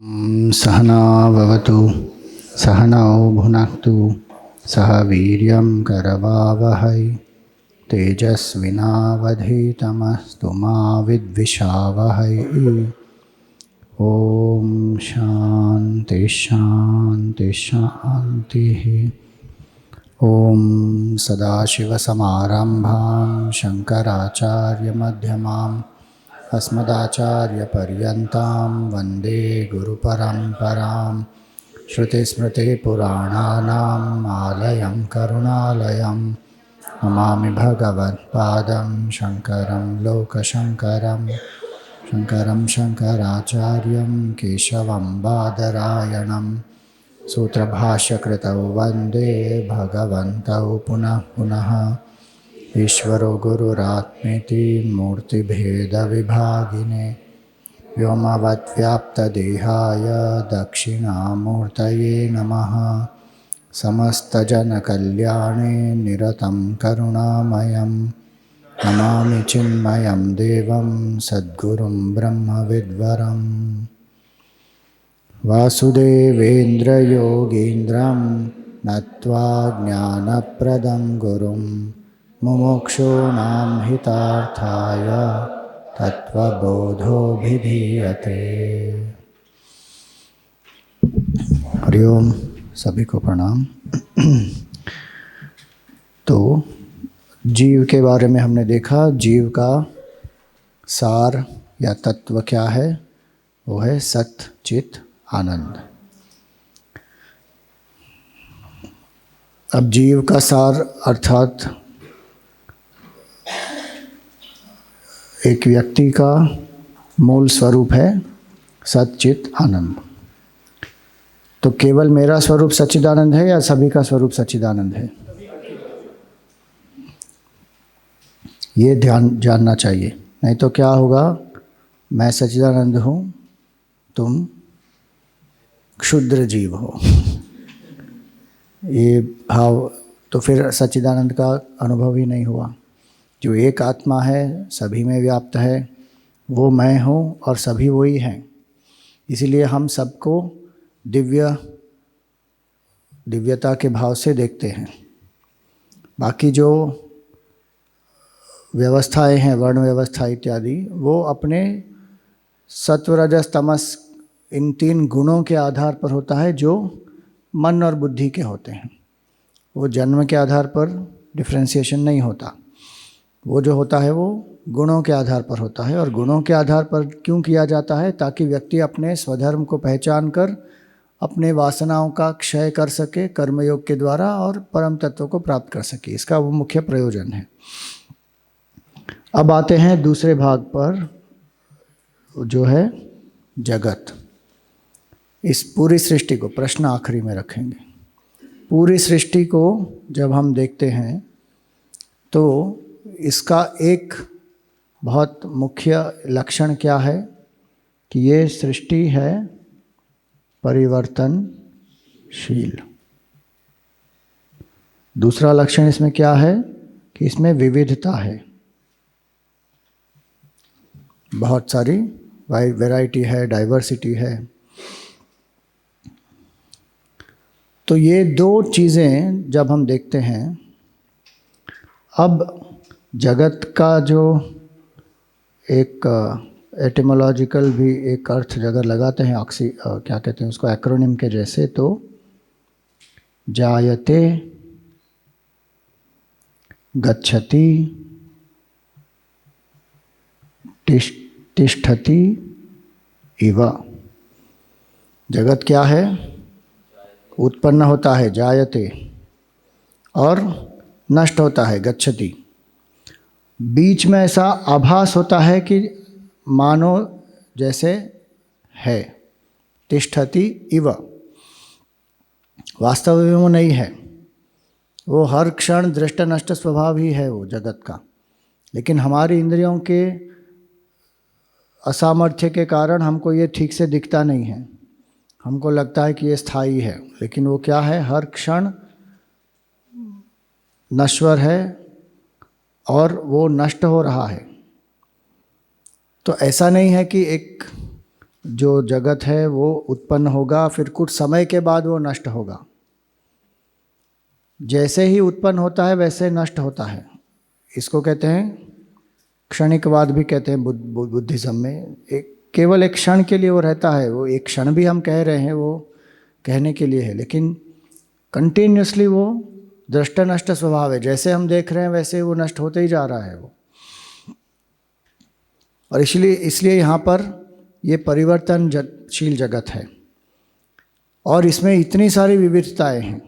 सहना भवतु सहनौ भुनक्तु सह वीर्यं करवावहै तेजस्विनावधीतमस्तु मा विद्विषावहै। ॐ शान्ति शान्ति शान्तिः। ॐ सदाशिवसमारम्भां शङ्कराचार्यमध्यमाम् अस्मदाचार्यपर्यन्तां वन्दे गुरुपरम्परां। श्रुतिस्मृतिपुराणानाम् आलयं करुणालयं नमामि भगवत्पादं शङ्करं लोकशङ्करं। शङ्करं शङ्कराचार्यं केशवं बादरायणं सूत्रभाष्यकृतौ वन्दे भगवन्तौ पुनः पुनः। ईश्वरो गुरुरात्मेति मूर्तिभेदविभागिने व्योमवद्व्याप्तदेहाय दक्षिणामूर्तये नमः। समस्तजनकल्याणे निरतं करुणामयं नमामि चिन्मयं देवं सद्गुरुं ब्रह्मविद्वरम्। वासुदेवेन्द्रयोगीन्द्रं नत्वा ज्ञानप्रदं गुरुं मुमुक्षूणां हितार्थाय तत्त्वबोधोऽभिधीयते। हरिओम, सभी को प्रणाम। तो जीव के बारे में हमने देखा, जीव का सार या तत्व क्या है? वो है सत चित आनंद। अब जीव का सार अर्थात एक व्यक्ति का मूल स्वरूप है सच्चित आनंद। तो केवल मेरा स्वरूप सच्चिदानंद है या सभी का स्वरूप सच्चिदानंद है? ये ध्यान जानना चाहिए, नहीं तो क्या होगा, मैं सच्चिदानंद हूँ, तुम क्षुद्र जीव हो, ये भाव तो फिर सच्चिदानंद का अनुभव ही नहीं हुआ। जो एक आत्मा है, सभी में व्याप्त है, वो मैं हूँ और सभी वही हैं। इसीलिए हम सबको दिव्यता के भाव से देखते हैं। बाकी जो व्यवस्थाएं हैं, वर्ण व्यवस्था इत्यादि, वो अपने सत्व रजस तमस इन तीन गुणों के आधार पर होता है, जो मन और बुद्धि के होते हैं। वो जन्म के आधार पर डिफ्रेंसिएशन नहीं होता। वो जो होता है वो गुणों के आधार पर होता है। और गुणों के आधार पर क्यों किया जाता है? ताकि व्यक्ति अपने स्वधर्म को पहचान कर अपने वासनाओं का क्षय कर सके कर्मयोग के द्वारा और परम तत्व को प्राप्त कर सके। इसका वो मुख्य प्रयोजन है। अब आते हैं दूसरे भाग पर, जो है जगत। इस पूरी सृष्टि को, प्रश्न आखिरी में रखेंगे, पूरी सृष्टि को जब हम देखते हैं तो इसका एक बहुत मुख्य लक्षण क्या है कि ये सृष्टि है परिवर्तनशील। दूसरा लक्षण इसमें क्या है कि इसमें विविधता है, बहुत सारी वैरायटी है, डाइवर्सिटी है। तो ये दो चीज़ें जब हम देखते हैं, अब जगत का जो एक एटिमोलॉजिकल भी एक अर्थ अगर लगाते हैं, क्या कहते हैं उसको, एक्रोनिम के जैसे, तो जायते, गच्छति, तिष्ठति इव। जगत क्या है? उत्पन्न होता है, जायते, और नष्ट होता है, गच्छति। बीच में ऐसा आभास होता है कि मानो जैसे है, तिष्ठति इव। वास्तव में वो नहीं है, वो हर क्षण दृष्ट नष्ट स्वभाव ही है वो जगत का। लेकिन हमारी इंद्रियों के असामर्थ्य के कारण हमको ये ठीक से दिखता नहीं है। हमको लगता है कि ये स्थायी है, लेकिन वो क्या है, हर क्षण नश्वर है और वो नष्ट हो रहा है। तो ऐसा नहीं है कि एक जो जगत है वो उत्पन्न होगा, फिर कुछ समय के बाद वो नष्ट होगा। जैसे ही उत्पन्न होता है वैसे नष्ट होता है। इसको कहते हैं क्षणिकवाद भी कहते हैं बुद्धिज्म में। केवल एक क्षण के लिए वो रहता है। वो एक क्षण भी हम कह रहे हैं, वो कहने के लिए है, लेकिन कंटिन्यूसली वो दृष्ट नष्ट स्वभाव है। जैसे हम देख रहे हैं वैसे वो नष्ट होते ही जा रहा है वो। और इसलिए यहाँ पर ये परिवर्तनशील जगत है और इसमें इतनी सारी विविधताएं हैं।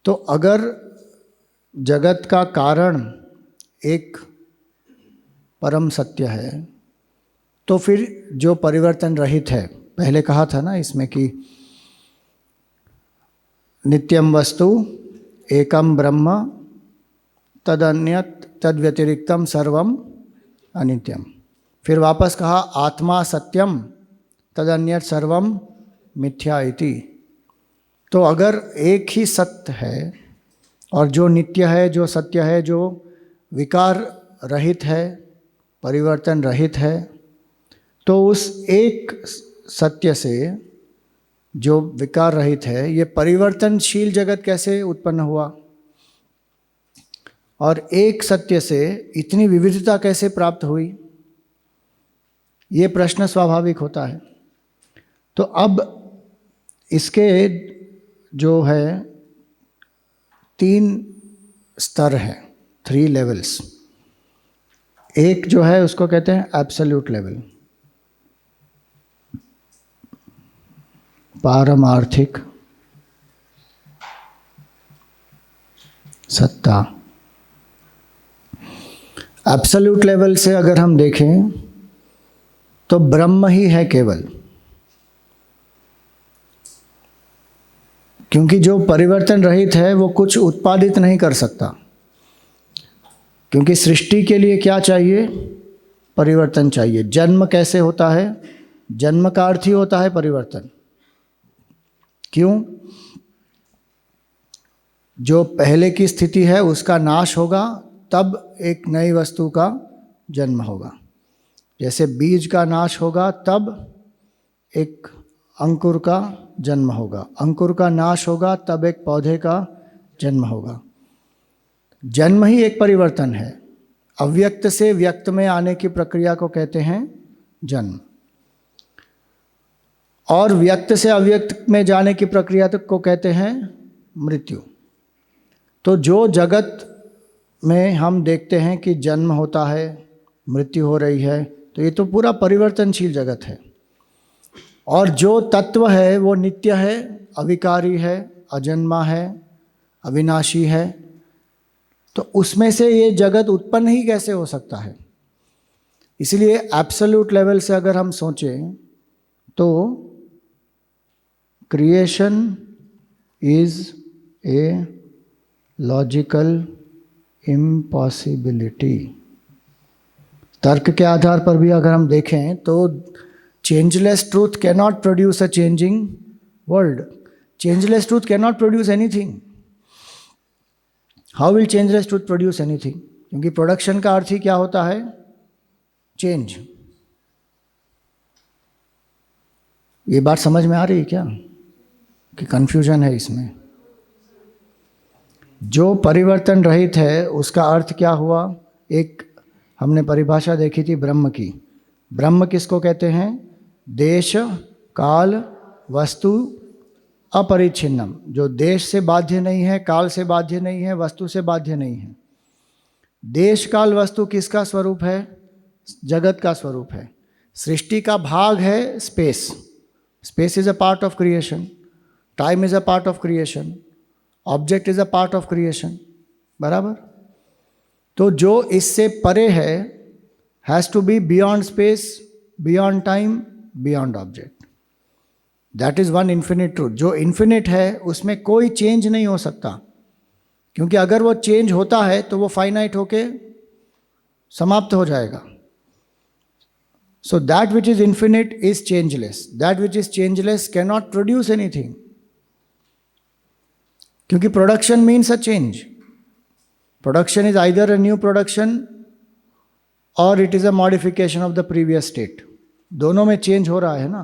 तो अगर जगत का कारण एक परम सत्य है तो फिर जो परिवर्तन रहित है, पहले कहा था ना इसमें कि नित्यम वस्तु एकम ब्रह्म तदन्यत तद्व्यतिरिक्तम सर्वम अनित्यम। फिर वापस कहा आत्मा सत्यम तदन्यत सर्वम मिथ्या इति। तो अगर एक ही सत्य है और जो नित्य है, जो सत्य है, जो विकार रहित है, परिवर्तन रहित है, तो उस एक सत्य से जो विकार रहित है, ये परिवर्तनशील जगत कैसे उत्पन्न हुआ और एक सत्य से इतनी विविधता कैसे प्राप्त हुई, ये प्रश्न स्वाभाविक होता है। तो अब इसके जो है 3 स्तर हैं, 3 लेवल्स। एक जो है उसको कहते हैं एब्सोल्यूट लेवल, पारमार्थिक सत्ता। एब्सोल्यूट लेवल से अगर हम देखें तो ब्रह्म ही है केवल, क्योंकि जो परिवर्तन रहित है वो कुछ उत्पादित नहीं कर सकता। क्योंकि सृष्टि के लिए क्या चाहिए? परिवर्तन चाहिए। जन्म कैसे होता है? जन्म का अर्थ ही होता है परिवर्तन। क्यों? जो पहले की स्थिति है उसका नाश होगा, तब एक नई वस्तु का जन्म होगा। जैसे बीज का नाश होगा तब एक अंकुर का जन्म होगा, अंकुर का नाश होगा तब एक पौधे का जन्म होगा। जन्म ही एक परिवर्तन है। अव्यक्त से व्यक्त में आने की प्रक्रिया को कहते हैं जन्म, और व्यक्त से अव्यक्त में जाने की प्रक्रिया को कहते हैं मृत्यु। तो जो जगत में हम देखते हैं कि जन्म होता है, मृत्यु हो रही है, तो ये तो पूरा परिवर्तनशील जगत है। और जो तत्व है वो नित्य है, अविकारी है, अजन्मा है, अविनाशी है। तो उसमें से ये जगत उत्पन्न ही कैसे हो सकता है? इसलिए एब्सोल्यूट लेवल से अगर हम सोचें तो creation is a logical impossibility. तर्क के आधार पर भी अगर हम देखें तो changeless truth cannot produce a changing world. Changeless truth cannot produce anything. How will changeless truth produce anything? क्योंकि प्रोडक्शन का अर्थ ही क्या होता है? चेंज। ये बात समझ में आ रही है क्या कि कंफ्यूजन है इसमें? जो परिवर्तन रहित है उसका अर्थ क्या हुआ? एक हमने परिभाषा देखी थी ब्रह्म की। ब्रह्म किसको कहते हैं? देश काल वस्तु अपरिच्छिन्नम, जो देश से बाध्य नहीं है, काल से बाध्य नहीं है, वस्तु से बाध्य नहीं है। देश काल वस्तु किसका स्वरूप है? जगत का स्वरूप है। सृष्टि का भाग है space. Space is a part of creation, time is a part of creation, object is a part of creation. बराबर? तो जो इससे परे है has to be beyond space, beyond time, beyond object. That is one infinite truth. जो infinite है उसमें कोई चेंज नहीं हो सकता, क्योंकि अगर वो चेंज होता है तो वो फाइनाइट होके समाप्त हो जाएगा। So that which is infinite is changeless. That which is changeless can not produce anything, क्योंकि production means a change. Production is either a new production और it is a modification of the previous state. दोनों में change हो रहा है ना।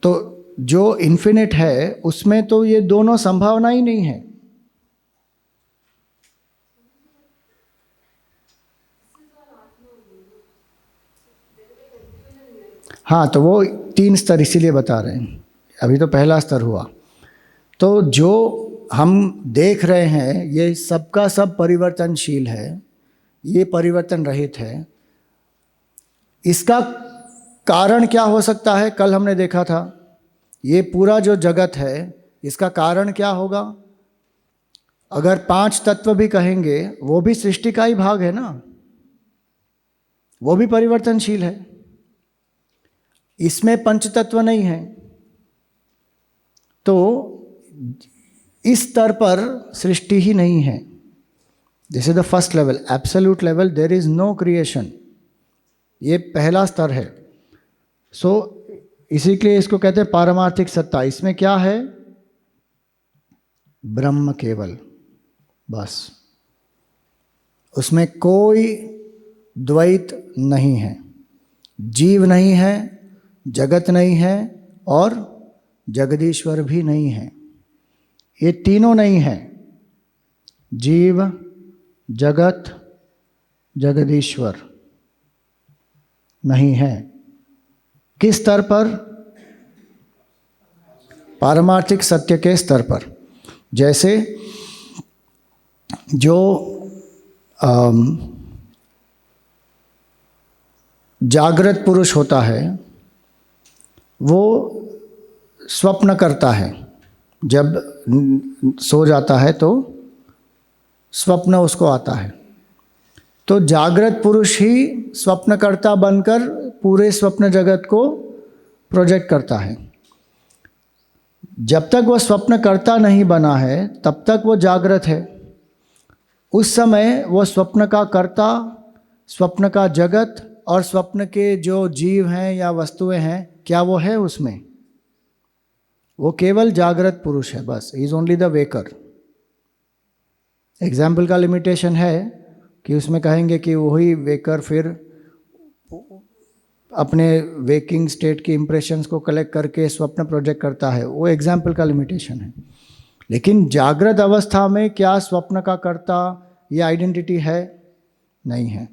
तो जो इन्फिनिट है उसमें तो ये दोनों संभावना ही नहीं है। हाँ, तो वो 3 स्तर इसीलिए बता रहे हैं, अभी तो पहला स्तर हुआ। तो जो हम देख रहे हैं ये सबका सब परिवर्तनशील है, ये परिवर्तन रहित है। इसका कारण क्या हो सकता है? कल हमने देखा था, ये पूरा जो जगत है इसका कारण क्या होगा? अगर 5 तत्व भी कहेंगे वो भी सृष्टि का ही भाग है ना, वो भी परिवर्तनशील है। इसमें पंच तत्व नहीं है। तो इस स्तर पर सृष्टि ही नहीं है। This is the first level, absolute level, there is no creation. ये पहला स्तर है। सो इसी के लिए इसको कहते हैं पारमार्थिक सत्ता। इसमें क्या है? ब्रह्म केवल, बस। उसमें कोई द्वैत नहीं है, जीव नहीं है, जगत नहीं है और जगदीश्वर भी नहीं है। ये तीनों नहीं है, जीव, जगत, जगदीश्वर नहीं है। किस स्तर पर? पारमार्थिक सत्य के स्तर पर। जैसे जो जागृत पुरुष होता है वो स्वप्न करता है, जब सो जाता है तो स्वप्न उसको आता है। तो जागृत पुरुष ही स्वप्नकर्ता बनकर पूरे स्वप्न जगत को प्रोजेक्ट करता है। जब तक वह स्वप्नकर्ता नहीं बना है तब तक वो जागृत है। उस समय वो स्वप्न का कर्ता, स्वप्न का जगत और स्वप्न के जो जीव हैं या वस्तुएं हैं, क्या वो है उसमें? वो केवल जागृत पुरुष है, बस। He is only the waker. Example का लिमिटेशन है कि उसमें कहेंगे कि वही वेकर फिर अपने वेकिंग स्टेट की इम्प्रेशंस को कलेक्ट करके स्वप्न प्रोजेक्ट करता है, वो एग्जाम्पल का लिमिटेशन है। लेकिन जागृत अवस्था में क्या स्वप्न का कर्ता ये आइडेंटिटी है? नहीं है।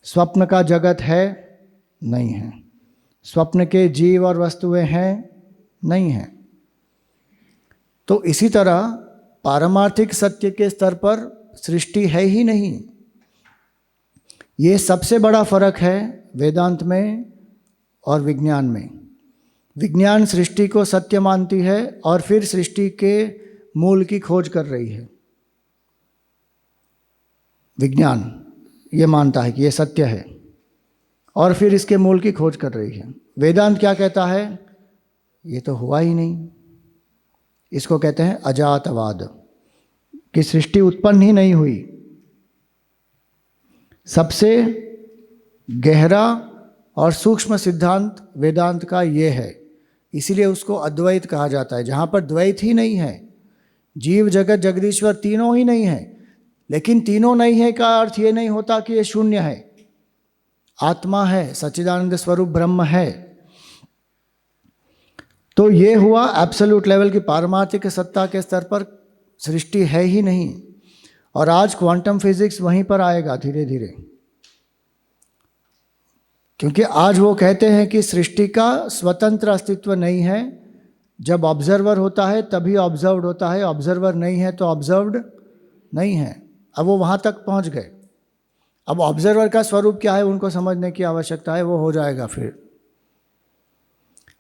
स्वप्न का जगत है? नहीं है। स्वप्न के जीव और वस्तुएं हैं? नहीं है। तो इसी तरह पारमार्थिक सत्य के स्तर पर सृष्टि है ही नहीं। ये सबसे बड़ा फर्क है वेदांत में और विज्ञान में। विज्ञान सृष्टि को सत्य मानती है और फिर सृष्टि के मूल की खोज कर रही है। विज्ञान ये मानता है कि ये सत्य है और फिर इसके मूल की खोज कर रही है। वेदांत क्या कहता है? ये तो हुआ ही नहीं। इसको कहते हैं अजातवाद, कि सृष्टि उत्पन्न ही नहीं हुई। सबसे गहरा और सूक्ष्म सिद्धांत वेदांत का ये है, इसीलिए उसको अद्वैत कहा जाता है, जहाँ पर द्वैत ही नहीं है। जीव, जगत, जगदीश्वर तीनों ही नहीं है। लेकिन तीनों नहीं है का अर्थ ये नहीं होता कि ये शून्य है। आत्मा है, सच्चिदानंद स्वरूप ब्रह्म है। तो ये हुआ एब्सोल्यूट लेवल की पारमार्थिक सत्ता के स्तर पर सृष्टि है ही नहीं। और आज क्वांटम फिजिक्स वहीं पर आएगा धीरे धीरे, क्योंकि आज वो कहते हैं कि सृष्टि का स्वतंत्र अस्तित्व नहीं है। जब ऑब्जर्वर होता है तभी ऑब्जर्व्ड होता है, ऑब्जर्वर नहीं है तो ऑब्जर्व्ड नहीं है। अब वो वहाँ तक पहुँच गए। अब ऑब्जर्वर का स्वरूप क्या है उनको समझने की आवश्यकता है, वो हो जाएगा फिर।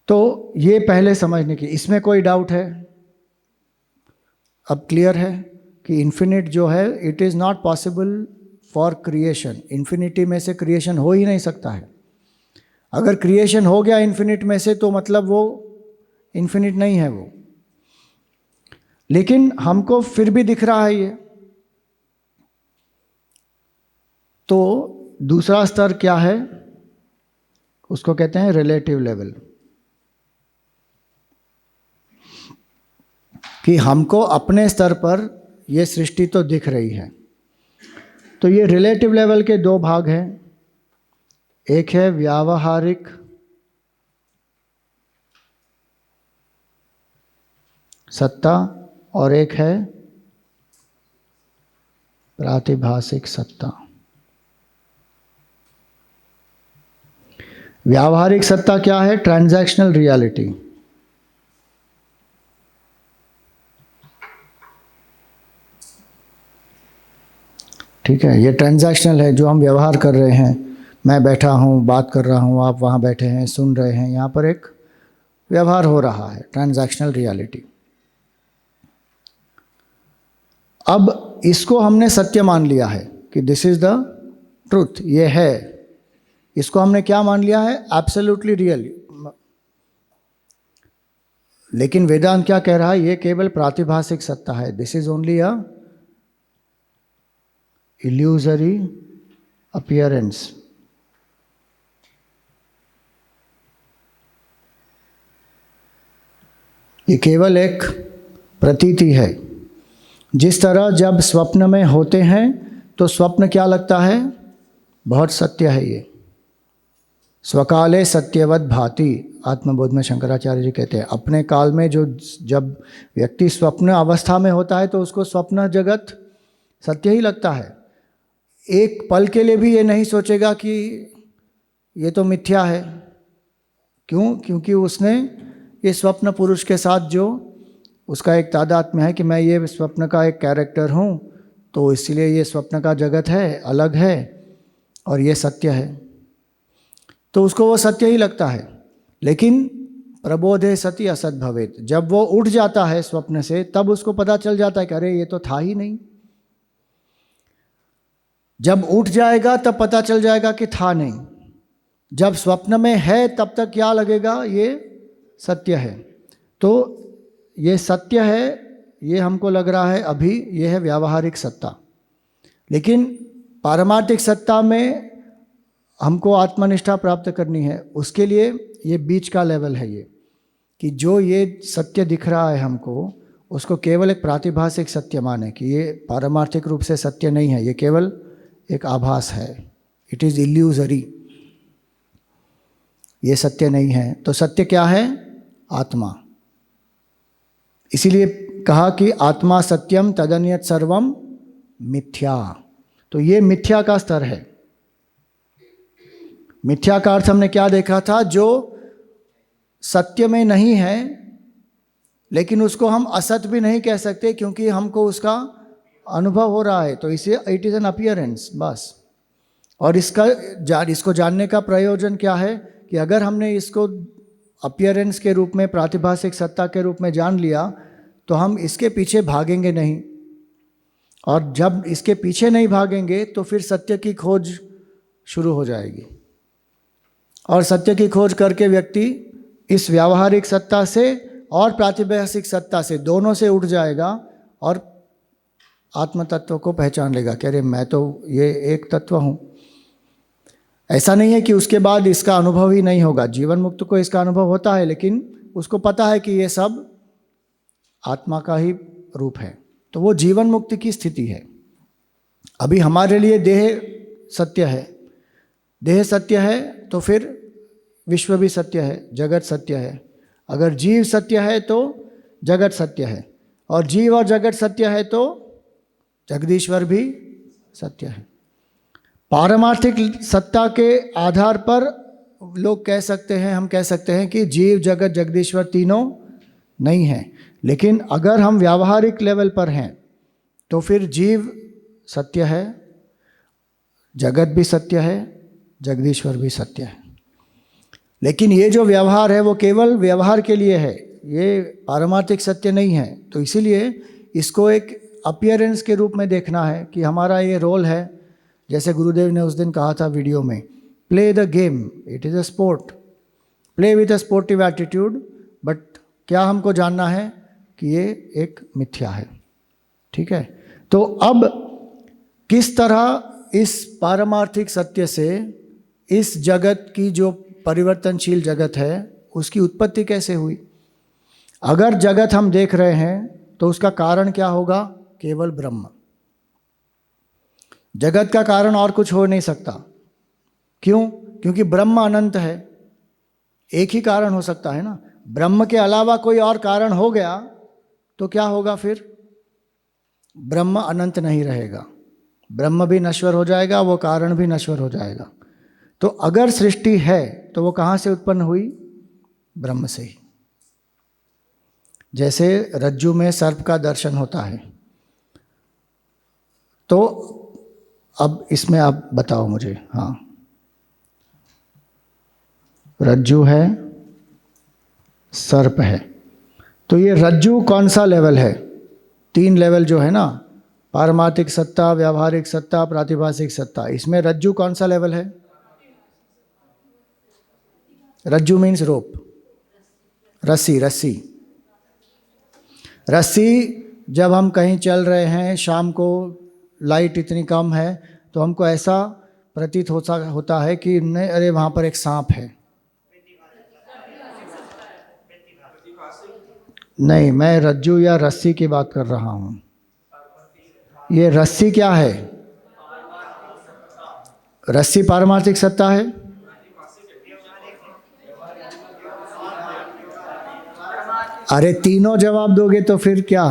तो ये पहले समझने की, इसमें कोई डाउट है? अब क्लियर है कि इन्फिनिट जो है it is not possible for creation. Infinity में से क्रिएशन हो ही नहीं सकता है। अगर क्रिएशन हो गया इन्फिनिट में से तो मतलब वो इन्फिनिट नहीं है वो। लेकिन हमको फिर भी दिख रहा है ये। तो दूसरा स्तर क्या है? उसको कहते हैं रिलेटिव लेवल, कि हमको अपने स्तर पर ये सृष्टि तो दिख रही है। तो ये रिलेटिव लेवल के दो भाग हैं, एक है व्यावहारिक सत्ता और एक है प्रातिभासिक सत्ता। व्यावहारिक सत्ता क्या है? Transactional reality. ठीक है, ये ट्रांजैक्शनल है, जो हम व्यवहार कर रहे हैं। मैं बैठा हूँ, बात कर रहा हूँ, आप वहाँ बैठे हैं, सुन रहे हैं, यहाँ पर एक व्यवहार हो रहा है, ट्रांजैक्शनल रियलिटी। अब इसको हमने सत्य मान लिया है कि दिस इज द ट्रूथ, ये है। इसको हमने क्या मान लिया है? Absolutely real. लेकिन वेदांत क्या कह रहा है? ये केवल प्रातिभासिक सत्ता है, this is only a illusory appearance. ये केवल एक प्रतीति है। जिस तरह जब स्वप्न में होते हैं तो स्वप्न क्या लगता है? बहुत सत्य है। ये स्वकाले सत्यवत भाति, आत्मबोध में शंकराचार्य जी कहते हैं, अपने काल में जो जब व्यक्ति स्वप्न अवस्था में होता है तो उसको स्वप्न जगत सत्य ही लगता है। एक पल के लिए भी ये नहीं सोचेगा कि ये तो मिथ्या है। क्यों? क्योंकि उसने ये स्वप्न पुरुष के साथ जो उसका एक तादात्म्य है कि मैं ये स्वप्न का एक कैरेक्टर हूँ, तो इसलिए ये स्वप्न का जगत है, अलग है, और ये सत्य है, तो उसको वो सत्य ही लगता है। लेकिन प्रबोधे सति असत भवेत, जब वो उठ जाता है स्वप्न से तब उसको पता चल जाता है कि अरे ये तो था ही नहीं। जब उठ जाएगा तब पता चल जाएगा कि था नहीं। जब स्वप्न में है तब तक क्या लगेगा? ये सत्य है। तो ये सत्य है, ये हमको लग रहा है अभी, ये है व्यावहारिक सत्ता। लेकिन पारमार्थिक सत्ता में हमको आत्मनिष्ठा प्राप्त करनी है। उसके लिए ये बीच का लेवल है, ये कि जो ये सत्य दिख रहा है हमको, उसको केवल एक प्रातिभासिक सत्य माने कि ये पारमार्थिक रूप से सत्य नहीं है, ये केवल एक आभास है, इट इज़ इल्यूजरी, ये सत्य नहीं है। तो सत्य क्या है? आत्मा। इसीलिए कहा कि आत्मा सत्यम तदन्यत सर्वम मिथ्या। तो ये मिथ्या का स्तर है। मिथ्या का अर्थ हमने क्या देखा था? जो सत्य में नहीं है, लेकिन उसको हम असत भी नहीं कह सकते क्योंकि हमको उसका अनुभव हो रहा है, तो इसे इट इज़ एन अपीयरेंस बस। और इसको जानने का प्रयोजन क्या है कि अगर हमने इसको अपीयरेंस के रूप में, प्रातिभासिक सत्ता के रूप में जान लिया तो हम इसके पीछे भागेंगे नहीं। और जब इसके पीछे नहीं भागेंगे तो फिर सत्य की खोज शुरू हो जाएगी। और सत्य की खोज करके व्यक्ति इस व्यावहारिक सत्ता से और प्रातिभासिक सत्ता से, दोनों से उठ जाएगा और आत्म तत्व को पहचान लेगा कि अरे मैं तो ये एक तत्व हूँ। ऐसा नहीं है कि उसके बाद इसका अनुभव ही नहीं होगा। जीवन मुक्त को इसका अनुभव होता है, लेकिन उसको पता है कि ये सब आत्मा का ही रूप है। तो वो जीवन मुक्त की स्थिति है। अभी हमारे लिए देह सत्य है। देह सत्य है तो फिर विश्व भी सत्य है, जगत सत्य है। अगर जीव सत्य है तो जगत सत्य है, और जीव और जगत सत्य है तो जगदीश्वर भी सत्य है। पारमार्थिक सत्ता के आधार पर लोग कह सकते हैं, हम कह सकते हैं कि जीव जगत जगदीश्वर तीनों नहीं हैं। लेकिन अगर हम व्यावहारिक लेवल पर हैं तो फिर जीव सत्य है, जगत भी सत्य है, जगदीश्वर भी सत्य है। लेकिन ये जो व्यवहार है वो केवल व्यवहार के लिए है, ये पारमार्थिक सत्य नहीं है। तो इसीलिए इसको एक अपीयरेंस के रूप में देखना है कि हमारा ये रोल है। जैसे गुरुदेव ने उस दिन कहा था वीडियो में, play the game, it is a sport, play with a sportive attitude. But क्या हमको जानना है कि ये एक मिथ्या है। ठीक है, तो अब किस तरह इस पारमार्थिक सत्य से इस जगत की जो परिवर्तनशील जगत है उसकी उत्पत्ति कैसे हुई? अगर जगत हम देख रहे हैं तो उसका कारण क्या होगा? केवल ब्रह्म। जगत का कारण और कुछ हो नहीं सकता। क्यों? क्योंकि ब्रह्म अनंत है, एक ही कारण हो सकता है ना। ब्रह्म के अलावा कोई और कारण हो गया तो क्या होगा फिर? ब्रह्म अनंत नहीं रहेगा, ब्रह्म भी नश्वर हो जाएगा, वो कारण भी नश्वर हो जाएगा। तो अगर सृष्टि है तो वो कहाँ से उत्पन्न हुई? ब्रह्म से ही। जैसे रज्जु में सर्प का दर्शन होता है, तो अब इसमें आप बताओ मुझे। हाँ, रज्जु है, सर्प है, तो ये रज्जु कौन सा लेवल है? 3 लेवल जो है ना, पारमार्थिक सत्ता, व्यावहारिक सत्ता, प्रातिभासिक सत्ता, इसमें रज्जु कौन सा लेवल है? रज्जु मीन्स रोप, रस्सी। रस्सी रस्सी जब हम कहीं चल रहे हैं, शाम को लाइट इतनी कम है, तो हमको ऐसा प्रतीत होता है कि नहीं, अरे वहाँ पर एक सांप है। नहीं, मैं रज्जू या रस्सी की बात कर रहा हूँ। ये रस्सी क्या है? रस्सी पारमार्थिक सत्ता है। अरे तीनों जवाब दोगे तो फिर क्या?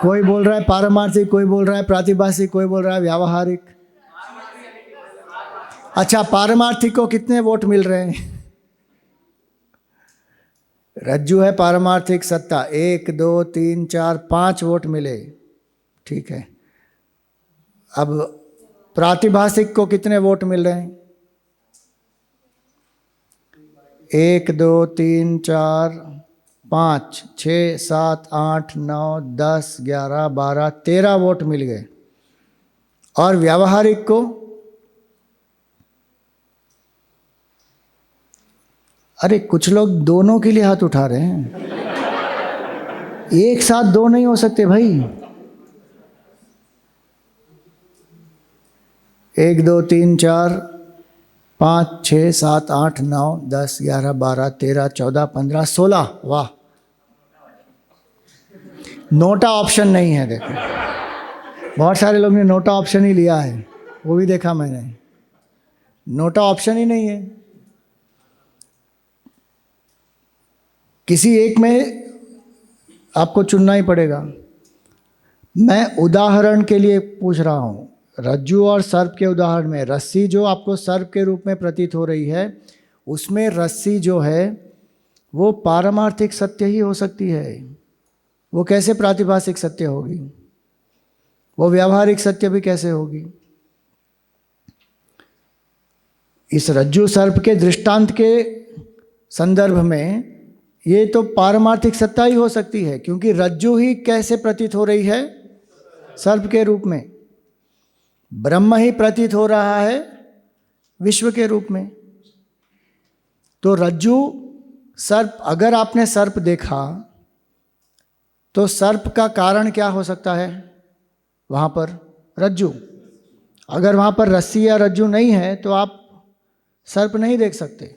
कोई बोल रहा है पारमार्थिक, कोई बोल रहा है प्रातिभासिक, कोई बोल रहा है व्यावहारिक। अच्छा, पारमार्थिक को कितने वोट मिल रहे हैं? रज्जू है पारमार्थिक सत्ता, 1 2 3 4 5 वोट मिले, ठीक है। अब प्रातिभासिक को कितने वोट मिल रहे हैं? 1 2 3 4 5 6 7 8 9 10 11 12 13 वोट मिल गए। और व्यावहारिक को? अरे कुछ लोग दोनों के लिए हाथ उठा रहे हैं, एक साथ 2 नहीं हो सकते भाई। 1 2 3 4 5 6 7 8 9 10 11 12 13 14 15 16। वाह, नोटा ऑप्शन नहीं है। देखो, बहुत सारे लोग ने नोटा ऑप्शन ही लिया है, वो भी देखा मैंने। नोटा ऑप्शन ही नहीं है, किसी एक में आपको चुनना ही पड़ेगा। मैं उदाहरण के लिए पूछ रहा हूँ, रज्जू और सर्प के उदाहरण में, रस्सी जो आपको सर्प के रूप में प्रतीत हो रही है, उसमें रस्सी जो है वो पारमार्थिक सत्य ही हो सकती है। वो कैसे प्रातिभासिक सत्य होगी? वो व्यावहारिक सत्य भी कैसे होगी? इस रज्जू सर्प के दृष्टांत के संदर्भ में ये तो पारमार्थिक सत्ता ही हो सकती है, क्योंकि रज्जू ही कैसे प्रतीत हो रही है? सर्प के रूप में। ब्रह्म ही प्रतीत हो रहा है विश्व के रूप में। तो रज्जू सर्प, अगर आपने सर्प देखा तो सर्प का कारण क्या हो सकता है? वहाँ पर रज्जू। अगर वहाँ पर रस्सी या रज्जू नहीं है तो आप सर्प नहीं देख सकते।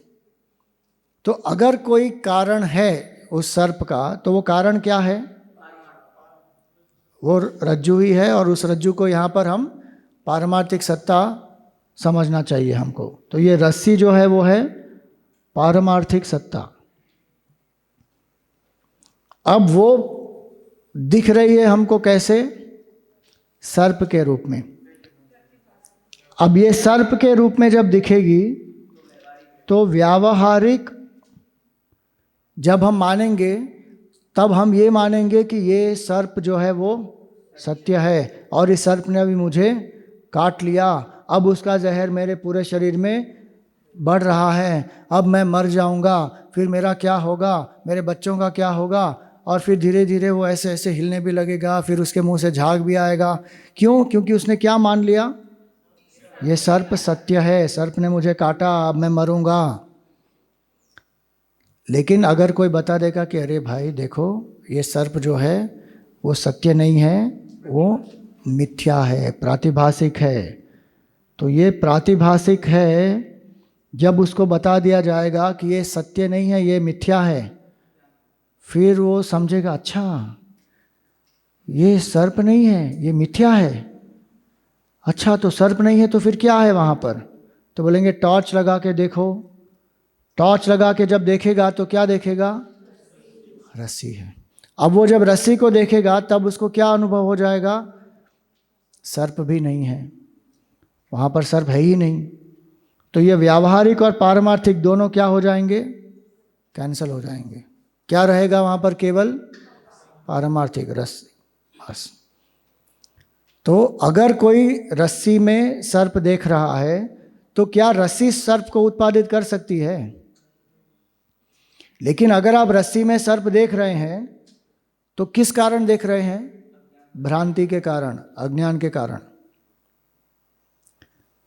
तो अगर कोई कारण है उस सर्प का, तो वो कारण क्या है? वो रज्जू ही है, और उस रज्जू को यहाँ पर हम पारमार्थिक सत्ता समझना चाहिए हमको। तो ये रस्सी जो है वो है पारमार्थिक सत्ता। अब वो दिख रही है हमको कैसे? सर्प के रूप में। अब ये सर्प के रूप में जब दिखेगी तो व्यावहारिक जब हम मानेंगे, तब हम ये मानेंगे कि ये सर्प जो है वो सत्य है, और इस सर्प ने अभी मुझे काट लिया, अब उसका जहर मेरे पूरे शरीर में बढ़ रहा है, अब मैं मर जाऊंगा, फिर मेरा क्या होगा, मेरे बच्चों का क्या होगा, और फिर धीरे धीरे वो ऐसे ऐसे हिलने भी लगेगा, फिर उसके मुंह से झाग भी आएगा। क्यों? क्योंकि उसने क्या मान लिया? ये सर्प सत्य है, सर्प ने मुझे काटा, अब मैं मरूंगा। लेकिन अगर कोई बता देगा कि अरे भाई देखो, ये सर्प जो है वो सत्य नहीं है, वो मिथ्या है, प्रातिभासिक है, तो ये प्रातिभासिक है। जब उसको बता दिया जाएगा कि ये सत्य नहीं है, ये मिथ्या है, फिर वो समझेगा अच्छा ये सर्प नहीं है, ये मिथ्या है। अच्छा तो सर्प नहीं है तो फिर क्या है वहाँ पर? तो बोलेंगे टॉर्च लगा के देखो। टॉर्च लगा के जब देखेगा तो क्या देखेगा? रस्सी है। अब वो जब रस्सी को देखेगा तब उसको क्या अनुभव हो जाएगा? सर्प भी नहीं है, वहाँ पर सर्प है ही नहीं। तो ये व्यावहारिक और पारमार्थिक दोनों क्या हो जाएंगे? कैंसल हो जाएंगे। क्या रहेगा वहाँ पर? केवल पारमार्थिक, रस्सी, बस। तो अगर कोई रस्सी में सर्प देख रहा है तो क्या रस्सी सर्प को उत्पादित कर सकती है? लेकिन अगर आप रस्सी में सर्प देख रहे हैं तो किस कारण देख रहे हैं? भ्रांति के कारण, अज्ञान के कारण।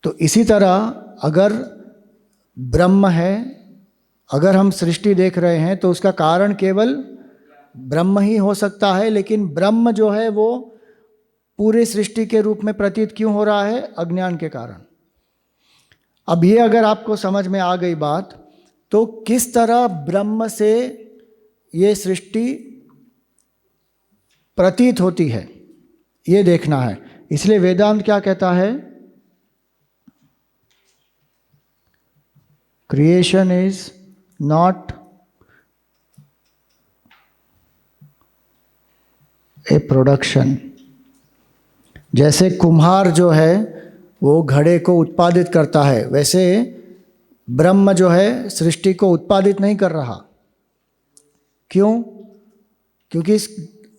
तो इसी तरह अगर ब्रह्म है, अगर हम सृष्टि देख रहे हैं तो उसका कारण केवल ब्रह्म ही हो सकता है। लेकिन ब्रह्म जो है वो पूरी सृष्टि के रूप में प्रतीत क्यों हो रहा है? अज्ञान के कारण। अब ये अगर आपको समझ में आ गई बात, तो किस तरह ब्रह्म से ये सृष्टि प्रतीत होती है ये देखना है। इसलिए वेदांत क्या कहता है? Creation is not a production. जैसे कुम्हार जो है वो घड़े को उत्पादित करता है, वैसे ब्रह्म जो है सृष्टि को उत्पादित नहीं कर रहा। क्यों? क्योंकि इस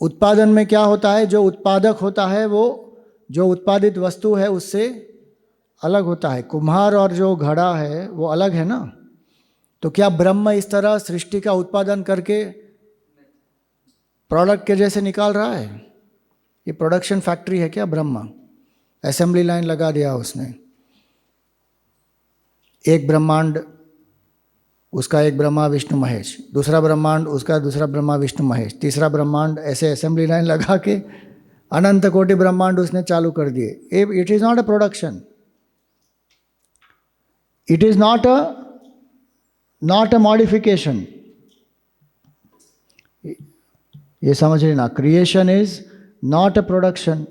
उत्पादन में क्या होता है? जो उत्पादक होता है वो जो उत्पादित वस्तु है उससे अलग होता है। कुम्हार और जो घड़ा है वो अलग है ना। तो क्या ब्रह्म इस तरह सृष्टि का उत्पादन करके प्रोडक्ट के जैसे निकाल रहा है? ये प्रोडक्शन फैक्ट्री है क्या ब्रह्म? असेंबली लाइन लगा दिया उसने। एक ब्रह्मांड उसका एक ब्रह्मा विष्णु महेश, दूसरा ब्रह्मांड उसका दूसरा ब्रह्मा विष्णु महेश, तीसरा ब्रह्मांड, ऐसे असेंबली लाइन लगा के अनंत कोटि ब्रह्मांड उसने चालू कर दिए। It is not a production, it is not a modification. ये समझ लेना, creation is not a production,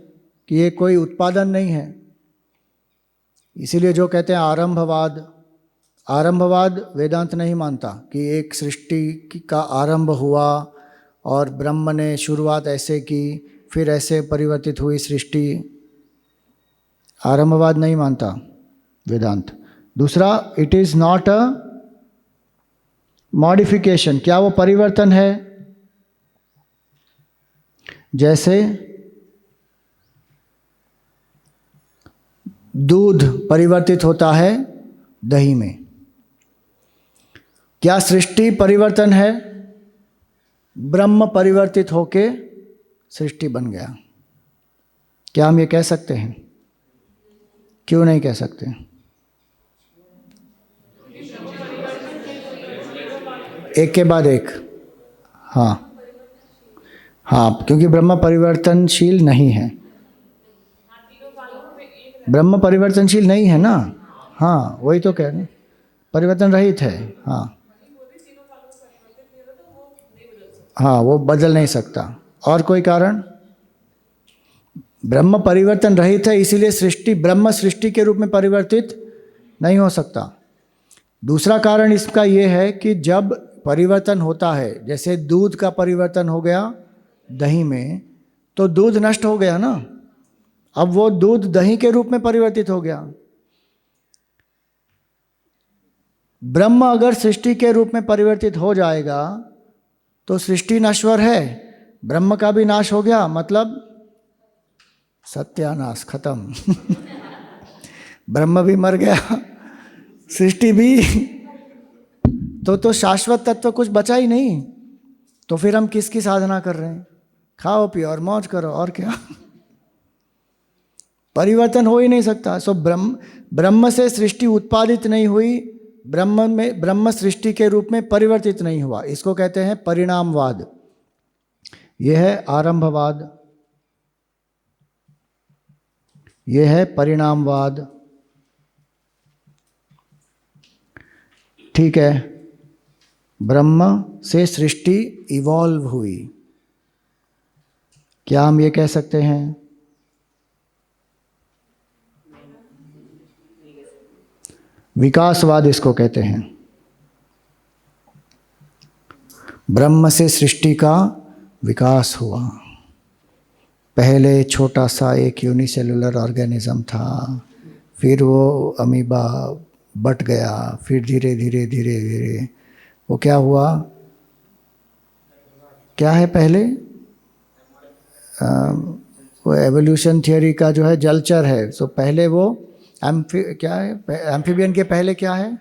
कि ये कोई उत्पादन नहीं है। इसीलिए जो कहते हैं आरंभवाद, आरंभवाद वेदांत नहीं मानता कि एक सृष्टि का आरंभ हुआ और ब्रह्म ने शुरुआत ऐसे की फिर ऐसे परिवर्तित हुई सृष्टि। आरंभवाद नहीं मानता वेदांत। दूसरा, it is not a modification. क्या वो परिवर्तन है? जैसे दूध परिवर्तित होता है दही में, क्या सृष्टि परिवर्तन है? ब्रह्म परिवर्तित होके सृष्टि बन गया। क्या हम ये कह सकते हैं? क्यों नहीं कह सकते? एक के बाद एक। हाँ हाँ, क्योंकि ब्रह्म परिवर्तनशील नहीं है। ब्रह्म परिवर्तनशील नहीं है ना। हाँ वही तो कह रहे हैं, परिवर्तन रहित है। हाँ हाँ, वो बदल नहीं सकता। और कोई कारण? ब्रह्म परिवर्तन रहित है, इसीलिए सृष्टि, ब्रह्म सृष्टि के रूप में परिवर्तित नहीं हो सकता। दूसरा कारण इसका ये है कि जब परिवर्तन होता है, जैसे दूध का परिवर्तन हो गया दही में, तो दूध नष्ट हो गया ना, अब वो दूध दही के रूप में परिवर्तित हो गया। ब्रह्म अगर सृष्टि के रूप में परिवर्तित हो जाएगा तो सृष्टि नश्वर है, ब्रह्म का भी नाश हो गया, मतलब सत्यानाश, खत्म। ब्रह्म भी मर गया, सृष्टि भी। तो शाश्वत तत्व कुछ बचा ही नहीं। तो फिर हम किसकी साधना कर रहे हैं? खाओ पियो और मौज करो, और क्या। परिवर्तन हो ही नहीं सकता। सो ब्रह्म से सृष्टि उत्पादित नहीं हुई, ब्रह्म सृष्टि के रूप में परिवर्तित नहीं हुआ। इसको कहते हैं परिणामवाद। यह है आरंभवाद, यह है परिणामवाद। ठीक है, ब्रह्म से सृष्टि इवॉल्व हुई, क्या हम ये कह सकते हैं? विकासवाद इसको कहते हैं। ब्रह्म से सृष्टि का विकास हुआ। पहले छोटा सा एक यूनिसेलुलर ऑर्गेनिज्म था, फिर वो अमीबा बट गया, फिर धीरे धीरे धीरे धीरे वो क्या हुआ, क्या है पहले वो एवोल्यूशन थियोरी का जो है जलचर है। तो पहले वो क्या है, एम्फीबियन के पहले क्या है,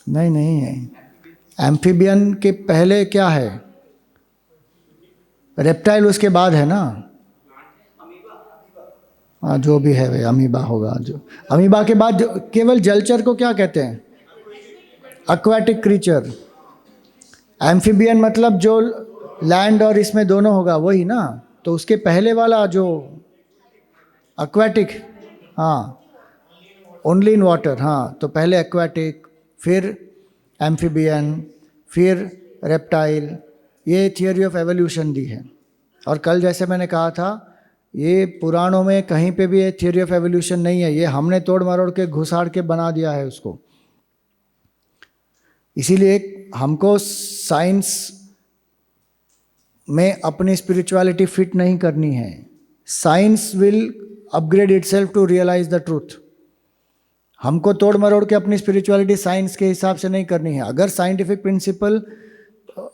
नहीं नहीं है, एम्फीबियन के पहले क्या है, रेप्टाइल उसके बाद है ना। हाँ जो भी है वे अमीबा होगा। जो अमीबा के बाद केवल जलचर को क्या कहते हैं, एक्वाटिक क्रीचर। एम्फीबियन मतलब जो लैंड और इसमें दोनों होगा वही ना। तो उसके पहले वाला जो एक्वाटिक, हाँ ओनली इन वाटर, हाँ तो पहले एक्वाटिक, फिर एम्फीबियन, फिर रेप्टाइल। ये थियोरी ऑफ एवोल्यूशन दी है। और कल जैसे मैंने कहा था, ये पुराणों में कहीं पे भी ये थियोरी ऑफ एवोल्यूशन नहीं है, ये हमने तोड़ मरोड़ के घुसाड़ के बना दिया है उसको। इसीलिए हमको साइंस में अपनी स्पिरिचुअलिटी फिट नहीं करनी है। Science will upgrade itself to realize the truth. हमको तोड़ मरोड़ के अपनी स्पिरिचुअलिटी साइंस के हिसाब से नहीं करनी है। अगर साइंटिफिक प्रिंसिपल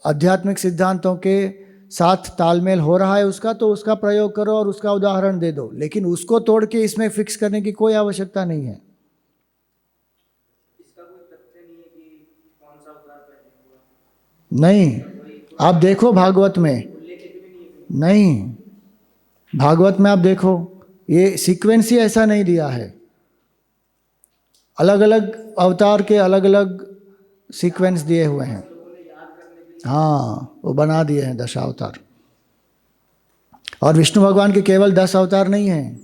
आध्यात्मिक सिद्धांतों के साथ तालमेल हो रहा है उसका, तो उसका प्रयोग करो और उसका उदाहरण दे दो, लेकिन उसको तोड़ के इसमें फिक्स करने की कोई आवश्यकता नहीं है। इसका कोई तथ्य नहीं है कि कौन सा अवतार पहले हुआ? नहीं, आप देखो भागवत में, नहीं भागवत में आप देखो, ये सीक्वेंस ही ऐसा नहीं दिया है। अलग अलग अवतार के अलग अलग सीक्वेंस दिए हुए हैं। हाँ वो बना दिए हैं 10 अवतार। और विष्णु भगवान के केवल 10 अवतार नहीं हैं,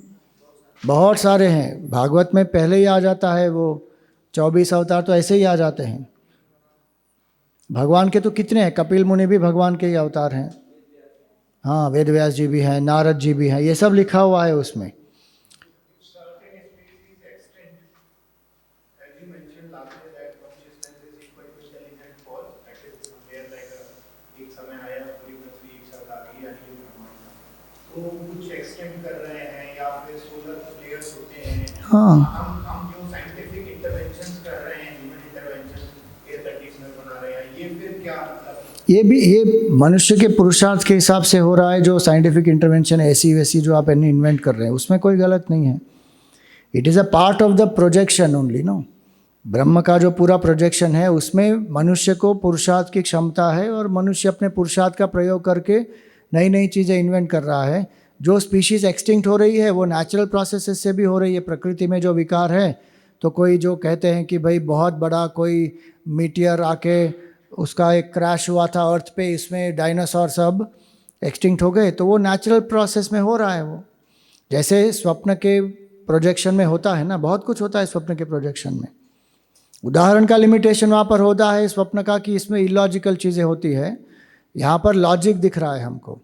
बहुत सारे हैं। भागवत में पहले ही आ जाता है वो 24 अवतार तो ऐसे ही आ जाते हैं। भगवान के तो कितने हैं, कपिल मुनि भी भगवान के ही अवतार हैं। हाँ वेद व्यास जी भी हैं, नारद जी भी हैं, ये सब लिखा हुआ है उसमें। कुछ एक्सटेंड कर रहे हैं या फिर सोलर प्लेयर्स होते हैं। हाँ हम जो साइंटिफिक इंटरवेंशंस कर रहे हैं, ह्यूमन इंटरवेंशन एयर कंडीशनर बना रहे हैं, ये फिर क्या मतलब? ये मनुष्य के पुरुषार्थ के हिसाब से हो रहा है। जो साइंटिफिक इंटरवेंशन ऐसी वैसी जो आप इन्वेंट कर रहे हैं उसमें कोई गलत नहीं है। It is a part of the projection only no. ब्रह्म का जो पूरा प्रोजेक्शन है उसमें मनुष्य को पुरुषार्थ की क्षमता है, और मनुष्य अपने पुरुषार्थ का प्रयोग करके नई नई चीज़ें इन्वेंट कर रहा है। जो स्पीशीज एक्सटिंक्ट हो रही है वो नेचुरल प्रोसेसेस से भी हो रही है। प्रकृति में जो विकार है, तो कोई जो कहते हैं कि भाई बहुत बड़ा कोई मीटियर आके उसका एक क्रैश हुआ था अर्थ पे, इसमें डायनासोर सब एक्सटिंक्ट हो गए, तो वो नेचुरल प्रोसेस में हो रहा है। वो जैसे स्वप्न के प्रोजेक्शन में होता है ना, बहुत कुछ होता है स्वप्न के प्रोजेक्शन में। उदाहरण का लिमिटेशन वहाँ पर होता है स्वप्न का कि इसमें इलॉजिकल चीज़ें होती है, यहाँ पर लॉजिक दिख रहा है हमको।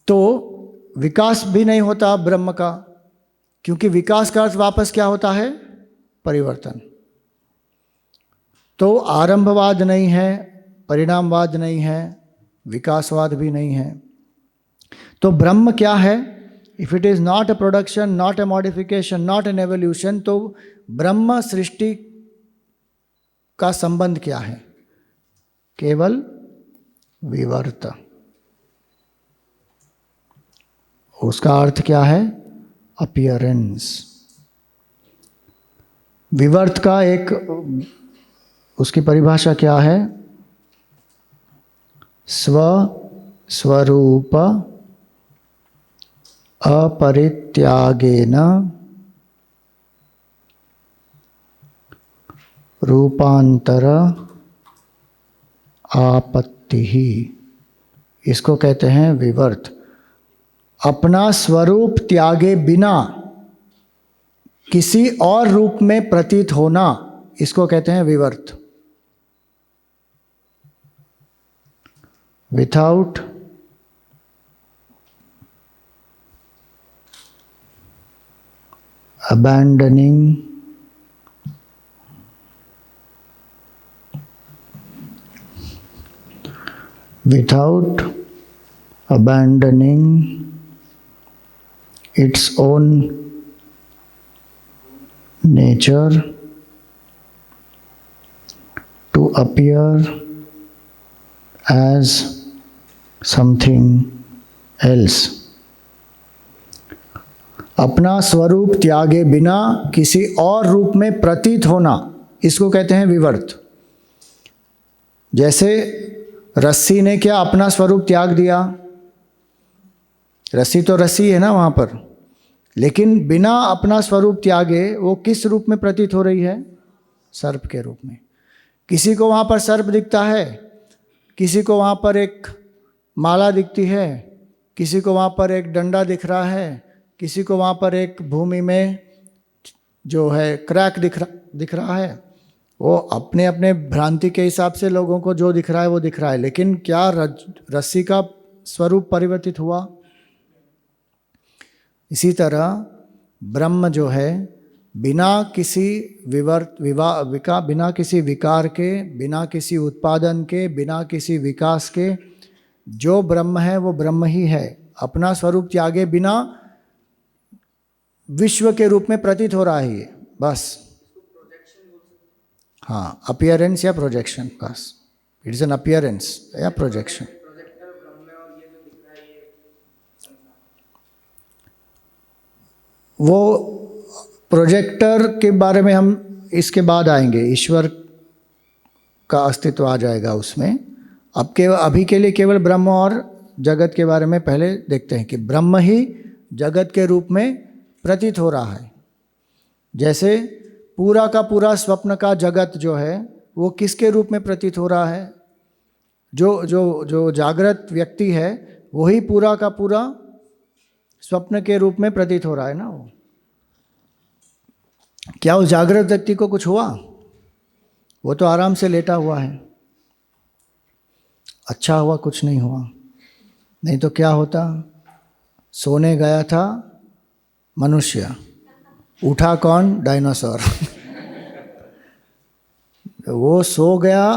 तो विकास भी नहीं होता ब्रह्म का, क्योंकि विकास का अर्थ वापस क्या होता है, परिवर्तन। तो आरंभवाद नहीं है, परिणामवाद नहीं है, विकासवाद भी नहीं है। तो ब्रह्म क्या है? If it is not a production, not a modification, not an evolution, तो ब्रह्म सृष्टि का संबंध क्या है? केवल विवर्त। उसका अर्थ क्या है? अपीयरेंस। विवर्त का एक उसकी परिभाषा क्या है? स्वरूप अपरित्यागेन रूपांतर आपत्ति ही, इसको कहते हैं विवर्त। अपना स्वरूप त्यागे बिना किसी और रूप में प्रतीत होना, इसको कहते हैं विवर्त। Without abandoning without abandoning its own nature to appear as something else. अपना स्वरूप त्यागे बिना किसी और रूप में प्रतीत होना, इसको कहते हैं विवर्त। जैसे रस्सी ने क्या अपना स्वरूप त्याग दिया, रस्सी तो रस्सी है ना वहाँ पर, लेकिन बिना अपना स्वरूप त्यागे वो किस रूप में प्रतीत हो रही है? सर्प के रूप में। किसी को वहाँ पर सर्प दिखता है, किसी को वहाँ पर एक माला दिखती है, किसी को वहाँ पर एक डंडा दिख रहा है, किसी को वहाँ पर एक भूमि में जो है क्रैक दिख रहा है। वो अपने अपने भ्रांति के हिसाब से लोगों को जो दिख रहा है वो दिख रहा है, लेकिन क्या रस्सी का स्वरूप परिवर्तित हुआ? इसी तरह ब्रह्म जो है बिना किसी बिना किसी विकार के, बिना किसी उत्पादन के, बिना किसी विकास के, जो ब्रह्म है वो ब्रह्म ही है। अपना स्वरूप त्यागे बिना विश्व के रूप में प्रतीत हो रहा है ये, बस। हाँ, अपीयरेंस या प्रोजेक्शन, बस। इट इज एन अपीयरेंस या प्रोजेक्शन। वो प्रोजेक्टर के बारे में हम इसके बाद आएंगे, ईश्वर का अस्तित्व आ जाएगा उसमें। अभी के लिए केवल ब्रह्म और जगत के बारे में पहले देखते हैं कि ब्रह्म ही जगत के रूप में प्रतीत हो रहा है। जैसे पूरा का पूरा स्वप्न का जगत जो है वो किसके रूप में प्रतीत हो रहा है? जो जागृत व्यक्ति है वही पूरा का पूरा स्वप्न के रूप में प्रतीत हो रहा है ना। वो क्या उस जागृत व्यक्ति को कुछ हुआ? वो तो आराम से लेटा हुआ है। अच्छा हुआ कुछ नहीं हुआ, नहीं तो क्या होता? सोने गया था मनुष्य, उठा कौन? डायनासोर। वो सो गया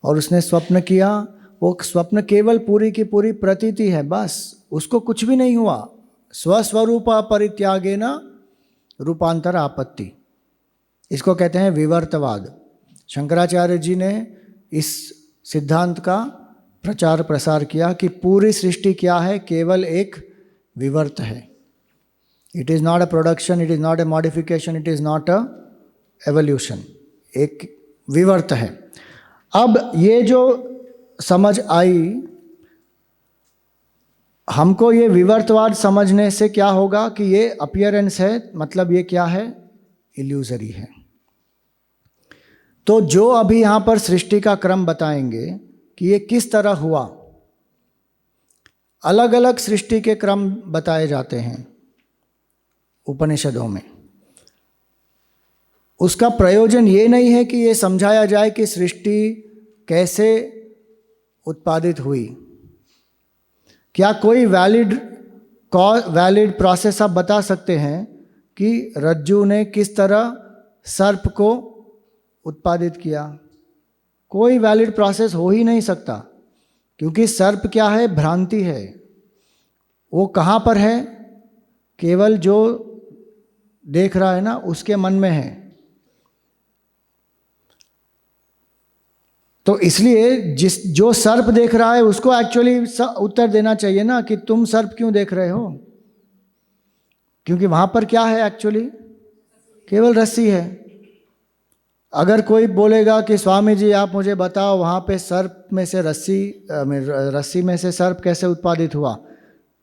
और उसने स्वप्न किया। वो स्वप्न केवल पूरी की पूरी प्रतीति है, बस। उसको कुछ भी नहीं हुआ। स्वस्वरूप परित्यागेन रूपांतर आपत्ति, इसको कहते हैं विवर्तवाद। शंकराचार्य जी ने इस सिद्धांत का प्रचार प्रसार किया कि पूरी सृष्टि क्या है? केवल एक विवर्त है। It is not a production, it is not a modification, it is not a evolution. एक विवर्त है। अब ये जो समझ आई, हमको ये विवर्तवाद समझने से क्या होगा कि ये अपीयरेंस है, मतलब ये क्या है? इल्यूजरी है। तो जो अभी यहाँ पर सृष्टि का क्रम बताएंगे कि ये किस तरह हुआ, अलग अलग सृष्टि के क्रम बताए जाते हैं उपनिषदों में। उसका प्रयोजन ये नहीं है कि ये समझाया जाए कि सृष्टि कैसे उत्पादित हुई। क्या कोई वैलिड प्रोसेस आप बता सकते हैं कि रज्जू ने किस तरह सर्प को उत्पादित किया? कोई वैलिड प्रोसेस हो ही नहीं सकता, क्योंकि सर्प क्या है? भ्रांति है। वो कहाँ पर है? केवल जो देख रहा है ना उसके मन में है। तो इसलिए जो सर्प देख रहा है उसको एक्चुअली उत्तर देना चाहिए ना कि तुम सर्प क्यों देख रहे हो, क्योंकि वहां पर क्या है? एक्चुअली केवल रस्सी है। अगर कोई बोलेगा कि स्वामी जी आप मुझे बताओ वहां पे सर्प में से रस्सी में से सर्प कैसे उत्पादित हुआ,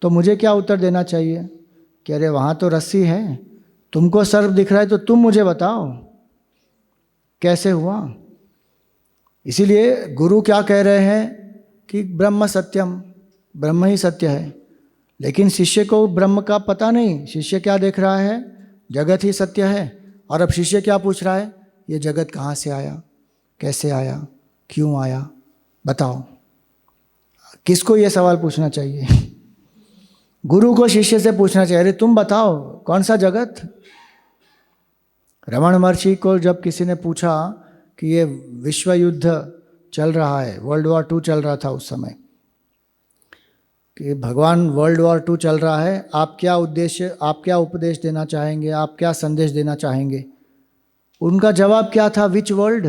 तो मुझे क्या उत्तर देना चाहिए कि अरे वहां तो रस्सी है, तुमको सर्प दिख रहा है, तो तुम मुझे बताओ कैसे हुआ। इसीलिए गुरु क्या कह रहे हैं कि ब्रह्म सत्यम, ब्रह्म ही सत्य है। लेकिन शिष्य को ब्रह्म का पता नहीं। शिष्य क्या देख रहा है? जगत ही सत्य है। और अब शिष्य क्या पूछ रहा है? ये जगत कहाँ से आया, कैसे आया, क्यों आया, बताओ। किसको ये सवाल पूछना चाहिए? गुरु को शिष्य से पूछना चाहिए, अरे तुम बताओ कौन सा जगत, रमण महर्षि को जब किसी ने पूछा कि ये विश्व युद्ध चल रहा है, वर्ल्ड वॉर 2 चल रहा था उस समय, कि भगवान वर्ल्ड वॉर 2 चल रहा है, आप क्या उपदेश देना चाहेंगे, आप क्या संदेश देना चाहेंगे? उनका जवाब क्या था? विच वर्ल्ड?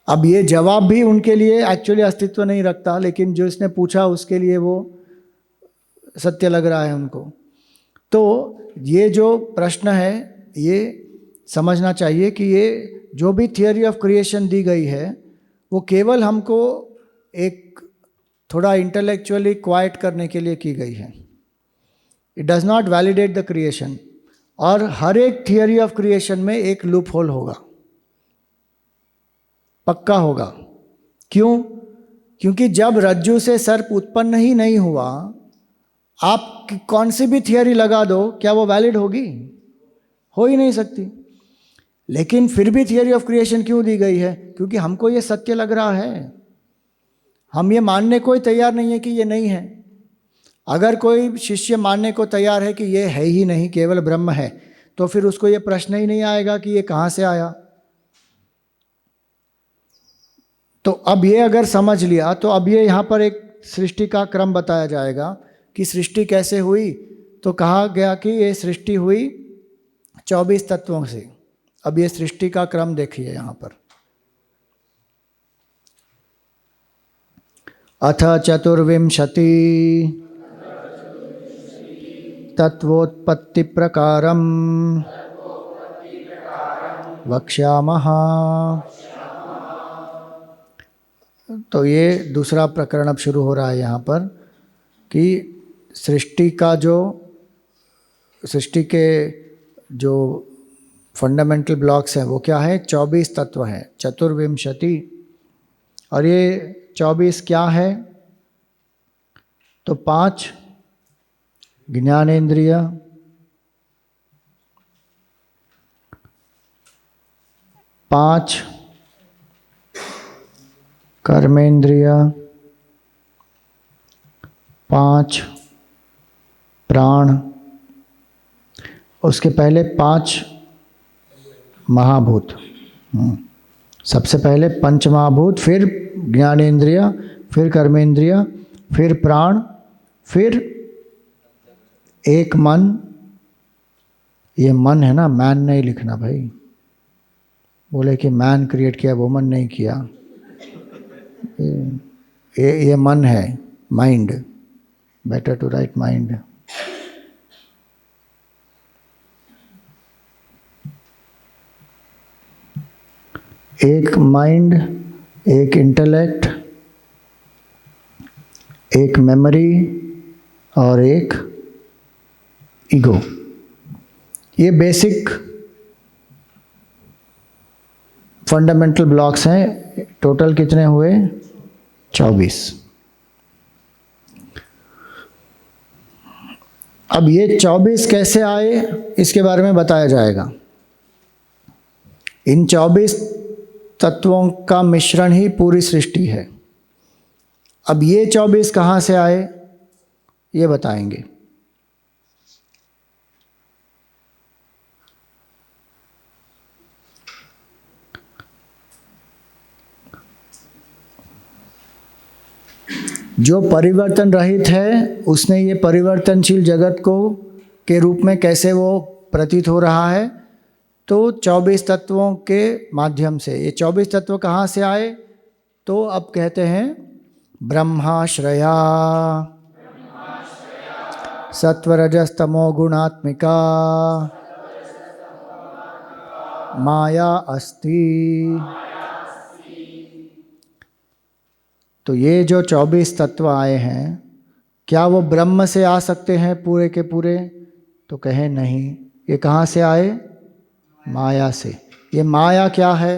अब ये जवाब भी उनके लिए एक्चुअली अस्तित्व नहीं रखता, लेकिन जो इसने पूछा उसके लिए वो सत्य लग रहा है उनको। तो ये जो प्रश्न है, ये समझना चाहिए कि ये जो भी थियोरी ऑफ क्रिएशन दी गई है वो केवल हमको एक थोड़ा इंटेलेक्चुअली क्वाइट करने के लिए की गई है। It does not validate the creation. और हर एक थियोरी ऑफ क्रिएशन में एक लूप होल होगा, पक्का होगा। क्यों? क्योंकि जब रज्जु से सर्प उत्पन्न ही नहीं हुआ, आप कौन सी भी थियोरी लगा दो, क्या वो वैलिड होगी? हो ही नहीं सकती। लेकिन फिर भी थियोरी ऑफ क्रिएशन क्यों दी गई है? क्योंकि हमको ये सत्य लग रहा है, हम ये मानने को ही तैयार नहीं है कि ये नहीं है। अगर कोई शिष्य मानने को तैयार है कि ये है ही नहीं, केवल ब्रह्म है, तो फिर उसको ये प्रश्न ही नहीं आएगा कि ये कहाँ से आया। तो अब ये अगर समझ लिया, तो अब ये यहाँ पर एक सृष्टि का क्रम बताया जाएगा कि सृष्टि कैसे हुई। तो कहा गया कि ये सृष्टि हुई 24 तत्वों से। अब ये सृष्टि का क्रम देखिए यहाँ पर। अथ चतुर्विंशति तत्वोत्पत्ति प्रकारम वक्ष्यामः। तो ये दूसरा प्रकरण अब शुरू हो रहा है यहाँ पर कि सृष्टि के जो फंडामेंटल ब्लॉक्स हैं वो क्या है? 24 तत्व हैं, चतुर्विंशति। और ये 24 क्या है? तो 5 ज्ञानेंद्रिय, 5 कर्मेंद्रिय, 5 प्राण, उसके पहले 5 महाभूत। सबसे पहले पंच महाभूत, फिर ज्ञानेंद्रिय, फिर कर्मेंद्रिय, फिर प्राण, फिर एक मन। ये मन है ना, मैन नहीं लिखना भाई। बोले कि मैन क्रिएट किया, वुमन नहीं किया। ये मन है, mind. Better to write mind. एक माइंड, एक इंटेलेक्ट, एक मेमोरी और एक ईगो। ये बेसिक फंडामेंटल ब्लॉक्स हैं। टोटल कितने हुए? 24। अब ये 24 कैसे आए, इसके बारे में बताया जाएगा। इन 24 तत्वों का मिश्रण ही पूरी सृष्टि है। अब ये 24 कहाँ से आए, ये बताएंगे। जो परिवर्तन रहित है, उसने ये परिवर्तनशील जगत को के रूप में कैसे वो प्रतीत हो रहा है? तो 24 तत्वों के माध्यम से। ये 24 तत्व कहाँ से आए? तो अब कहते हैं ब्रह्माश्रया सत्वरजस्तमो गुणात्मिका माया अस्ति। तो ये जो 24 तत्व आए हैं, क्या वो ब्रह्म से आ सकते हैं पूरे के पूरे? तो कहे नहीं। ये कहाँ से आए? माया से। ये माया क्या है?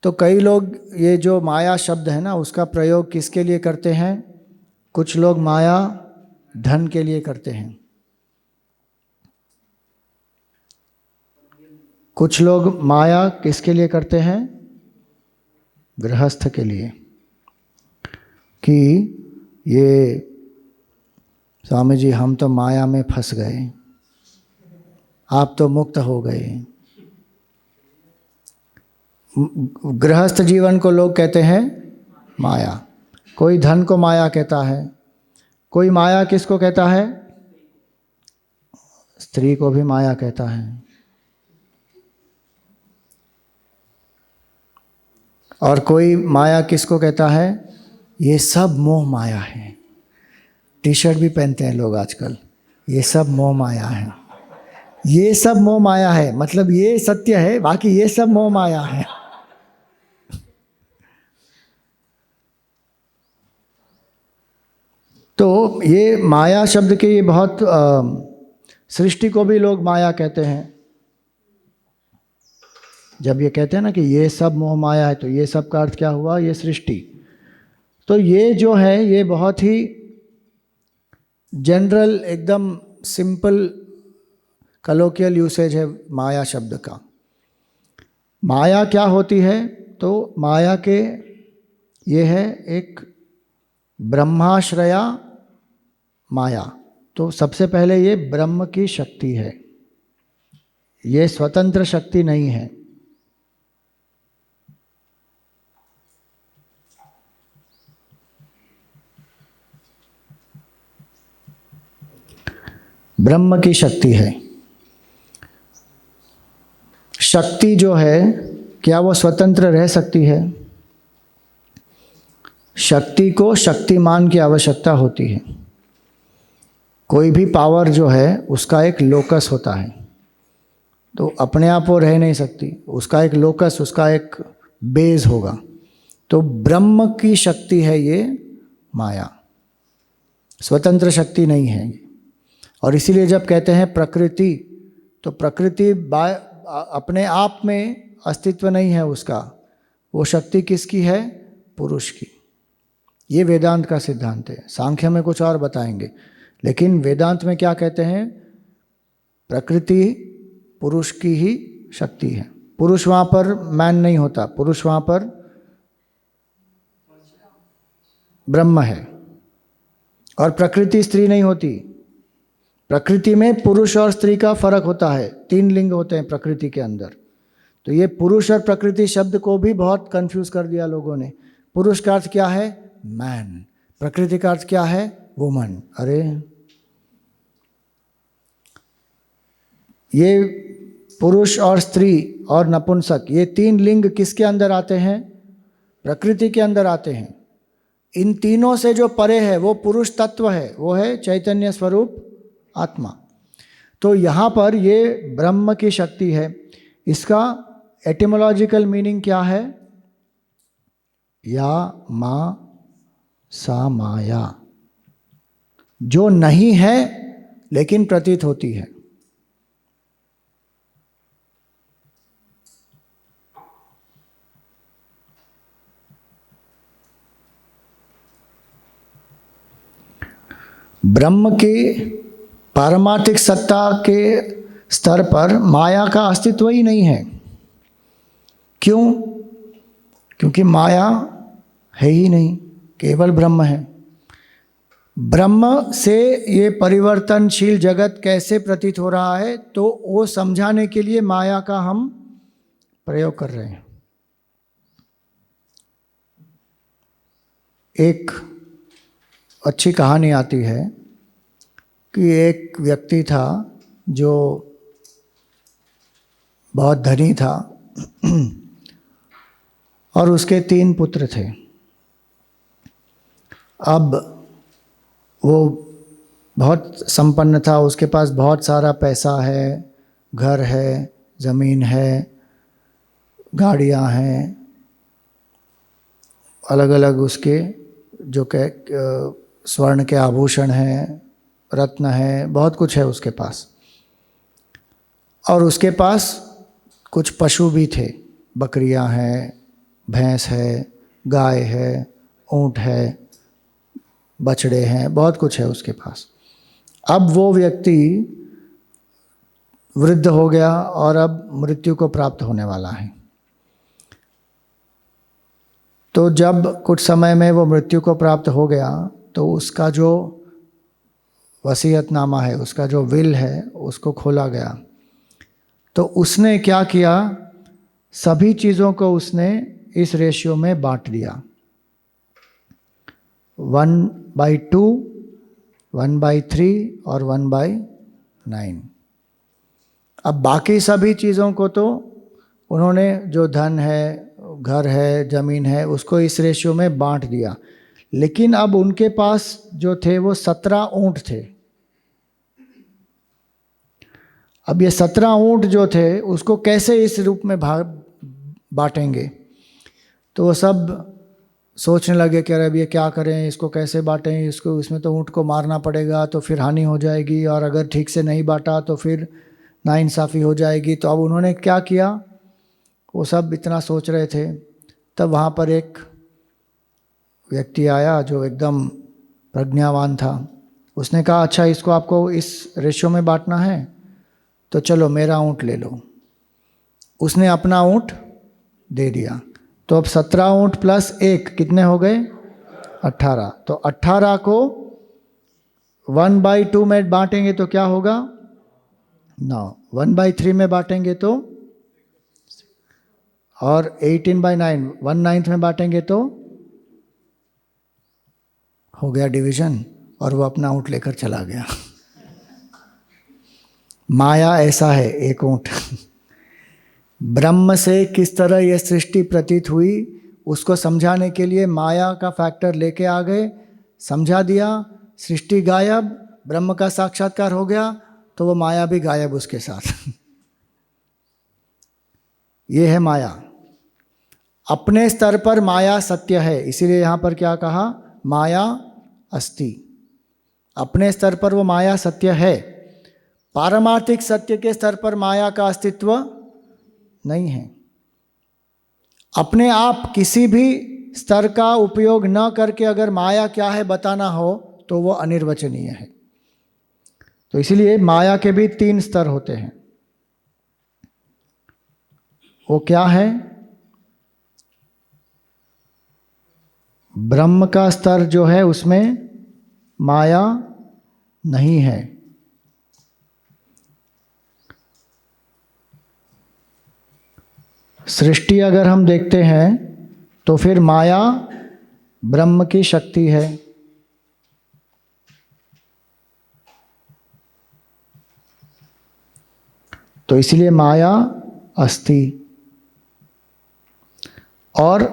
तो कई लोग ये जो माया शब्द है ना, उसका प्रयोग किसके लिए करते हैं? कुछ लोग माया धन के लिए करते हैं, कुछ लोग माया किसके लिए करते हैं? गृहस्थ के लिए। कि ये स्वामी जी हम तो माया में फंस गए, आप तो मुक्त हो गए। गृहस्थ जीवन को लोग कहते हैं माया, कोई धन को माया कहता है, कोई माया किसको कहता है? स्त्री को भी माया कहता है। और कोई माया किसको कहता है? ये सब मोह माया है। टी शर्ट भी पहनते हैं लोग आजकल, ये सब मोह माया है, ये सब मोह माया है, मतलब ये सत्य है, बाकी ये सब मोह माया है। तो ये माया शब्द के ये बहुत सृष्टि को भी लोग माया कहते हैं। जब ये कहते हैं ना कि ये सब मोह माया है, तो ये सब का अर्थ क्या हुआ? ये सृष्टि। तो ये जो है ये बहुत ही जनरल, एकदम सिंपल कलोकियल यूसेज है माया शब्द का। माया क्या होती है? तो माया के ये है एक ब्रह्माश्रया माया। तो सबसे पहले ये ब्रह्म की शक्ति है, ये स्वतंत्र शक्ति नहीं है। ब्रह्म की शक्ति है। शक्ति जो है क्या वो स्वतंत्र रह सकती है? शक्ति को शक्तिमान की आवश्यकता होती है। कोई भी पावर जो है उसका एक लोकस होता है, तो अपने आप वो रह नहीं सकती, उसका एक लोकस, उसका एक बेस होगा। तो ब्रह्म की शक्ति है ये माया, स्वतंत्र शक्ति नहीं है ये। और इसीलिए जब कहते हैं प्रकृति, तो प्रकृति अपने आप में अस्तित्व नहीं है उसका, वो शक्ति किसकी है? पुरुष की। ये वेदांत का सिद्धांत है। सांख्य में कुछ और बताएंगे, लेकिन वेदांत में क्या कहते हैं? प्रकृति पुरुष की ही शक्ति है। पुरुष वहाँ पर मैन नहीं होता, पुरुष वहाँ पर ब्रह्म है। और प्रकृति स्त्री नहीं होती। प्रकृति में पुरुष और स्त्री का फर्क होता है, 3 लिंग होते हैं प्रकृति के अंदर। तो ये पुरुष और प्रकृति शब्द को भी बहुत कंफ्यूज कर दिया लोगों ने। पुरुष का अर्थ क्या है? मैन। प्रकृति का अर्थ क्या है? वुमन। अरे ये पुरुष और स्त्री और नपुंसक, ये 3 लिंग किसके अंदर आते हैं? प्रकृति के अंदर आते हैं। इन तीनों से जो परे है वो पुरुष तत्व है, वो है चैतन्य स्वरूप आत्मा। तो यहाँ पर ये ब्रह्म की शक्ति है। इसका एटिमोलॉजिकल मीनिंग क्या है? या मा सा माया, जो नहीं है लेकिन प्रतीत होती है। ब्रह्म के पारमार्थिक सत्ता के स्तर पर माया का अस्तित्व ही नहीं है। क्यों? क्योंकि माया है ही नहीं, केवल ब्रह्म है। ब्रह्म से ये परिवर्तनशील जगत कैसे प्रतीत हो रहा है, तो वो समझाने के लिए माया का हम प्रयोग कर रहे हैं। एक अच्छी कहानी आती है कि एक व्यक्ति था जो बहुत धनी था और उसके 3 पुत्र थे। अब वो बहुत संपन्न था, उसके पास बहुत सारा पैसा है, घर है, ज़मीन है, गाड़ियाँ हैं, अलग अलग उसके जो स्वर्ण के आभूषण हैं, रत्न है, बहुत कुछ है उसके पास। और उसके पास कुछ पशु भी थे, बकरियां हैं, भैंस है, गाय है, ऊँट है, बछड़े हैं, बहुत कुछ है उसके पास। अब वो व्यक्ति वृद्ध हो गया और अब मृत्यु को प्राप्त होने वाला है। तो जब कुछ समय में वो मृत्यु को प्राप्त हो गया, तो उसका जो वसीयतनामा है, उसका जो विल है, उसको खोला गया तो उसने क्या किया, सभी चीज़ों को उसने इस रेशियो में बांट दिया, 1/2, 1/3 और 1/9। अब बाकी सभी चीज़ों को तो उन्होंने, जो धन है, घर है, ज़मीन है, उसको इस रेशियो में बांट दिया। लेकिन अब उनके पास जो थे वो 17 ऊँट थे। अब ये 17 ऊँट जो थे उसको कैसे इस रूप में बांटेंगे? तो वो सब सोचने लगे कि अरे अब ये क्या करें, इसको कैसे बांटें, इसको, इसमें तो ऊँट को मारना पड़ेगा तो फिर हानि हो जाएगी, और अगर ठीक से नहीं बांटा तो फिर नाइंसाफ़ी हो जाएगी। तो अब उन्होंने क्या किया, वो सब इतना सोच रहे थे, तब वहाँ पर एक व्यक्ति आया जो एकदम प्रज्ञावान था। उसने कहा, अच्छा इसको आपको इस रेशियो में बांटना है तो चलो मेरा ऊँट ले लो। उसने अपना ऊँट दे दिया। तो अब 17 ऊँट प्लस 1 कितने हो गए? 18। तो 18 को 1/2 में बांटेंगे तो क्या होगा? 9। 1/3 में बांटेंगे तो, और 18/9 1/9 में बांटेंगे तो हो गया डिवीजन, और वो अपना ऊँट लेकर चला गया। माया ऐसा है, एक ऊँट। ब्रह्म से किस तरह यह सृष्टि प्रतीत हुई उसको समझाने के लिए माया का फैक्टर लेके आ गए, समझा दिया, सृष्टि गायब, ब्रह्म का साक्षात्कार हो गया, तो वो माया भी गायब उसके साथ। ये है माया। अपने स्तर पर माया सत्य है, इसीलिए यहाँ पर क्या कहा, माया अस्ति। अपने स्तर पर वो माया सत्य है। पारमार्थिक सत्य के स्तर पर माया का अस्तित्व नहीं है। अपने आप किसी भी स्तर का उपयोग न करके अगर माया क्या है बताना हो तो वो अनिर्वचनीय है। तो इसलिए माया के भी 3 स्तर होते हैं। वो क्या है? ब्रह्म का स्तर जो है उसमें माया नहीं है। सृष्टि अगर हम देखते हैं तो फिर माया ब्रह्म की शक्ति है। तो इसलिए माया अस्ति। और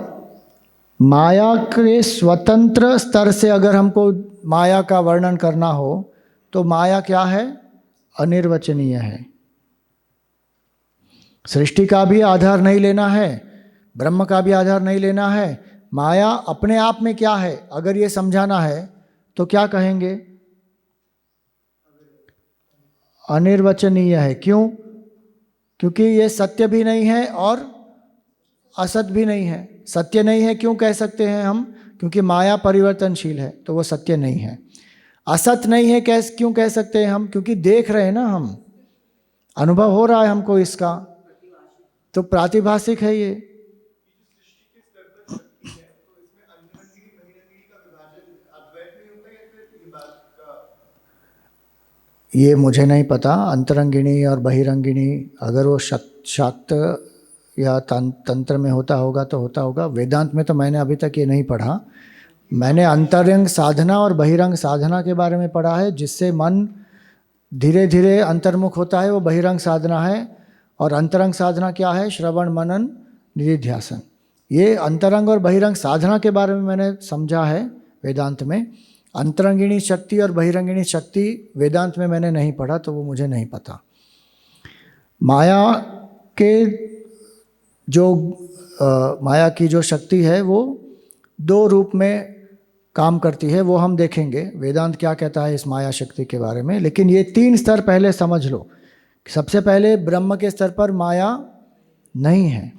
माया के स्वतंत्र स्तर से अगर हमको माया का वर्णन करना हो तो माया क्या है? अनिर्वचनीय है। सृष्टि का भी आधार नहीं लेना है, ब्रह्म का भी आधार नहीं लेना है। माया अपने आप में क्या है अगर ये समझाना है तो क्या कहेंगे? अनिर्वचनीय है। क्यों? क्योंकि ये सत्य भी नहीं है और असत भी नहीं है। सत्य नहीं है क्यों कह सकते हैं हम? क्योंकि माया परिवर्तनशील है, तो वो सत्य नहीं है। असत नहीं है क्यों कह सकते हैं हम? क्योंकि देख रहे हैं ना, हम अनुभव हो रहा है हमको इसका, तो प्रातिभाषिक है ये। ये मुझे नहीं पता, अंतरंगिणी और बहिरंगिणी अगर वो शाक्त या तंत्र में होता होगा तो होता होगा। वेदांत में तो मैंने अभी तक ये नहीं पढ़ा। मैंने अंतरंग साधना और बहिरंग साधना के बारे में पढ़ा है, जिससे मन धीरे धीरे अंतर्मुख होता है, वो बहिरंग साधना है। और अंतरंग साधना क्या है? श्रवण, मनन, निधिध्यासन। ये अंतरंग और बहिरंग साधना के बारे में मैंने समझा है वेदांत में। अंतरंगिणी शक्ति और बहिरंगिणी शक्ति वेदांत में मैंने नहीं पढ़ा, तो वो मुझे नहीं पता। माया के माया की जो शक्ति है वो 2 रूप में काम करती है, वो हम देखेंगे वेदांत क्या कहता है इस माया शक्ति के बारे में। लेकिन ये 3 स्तर पहले समझ लो। सबसे पहले ब्रह्म के स्तर पर माया नहीं है।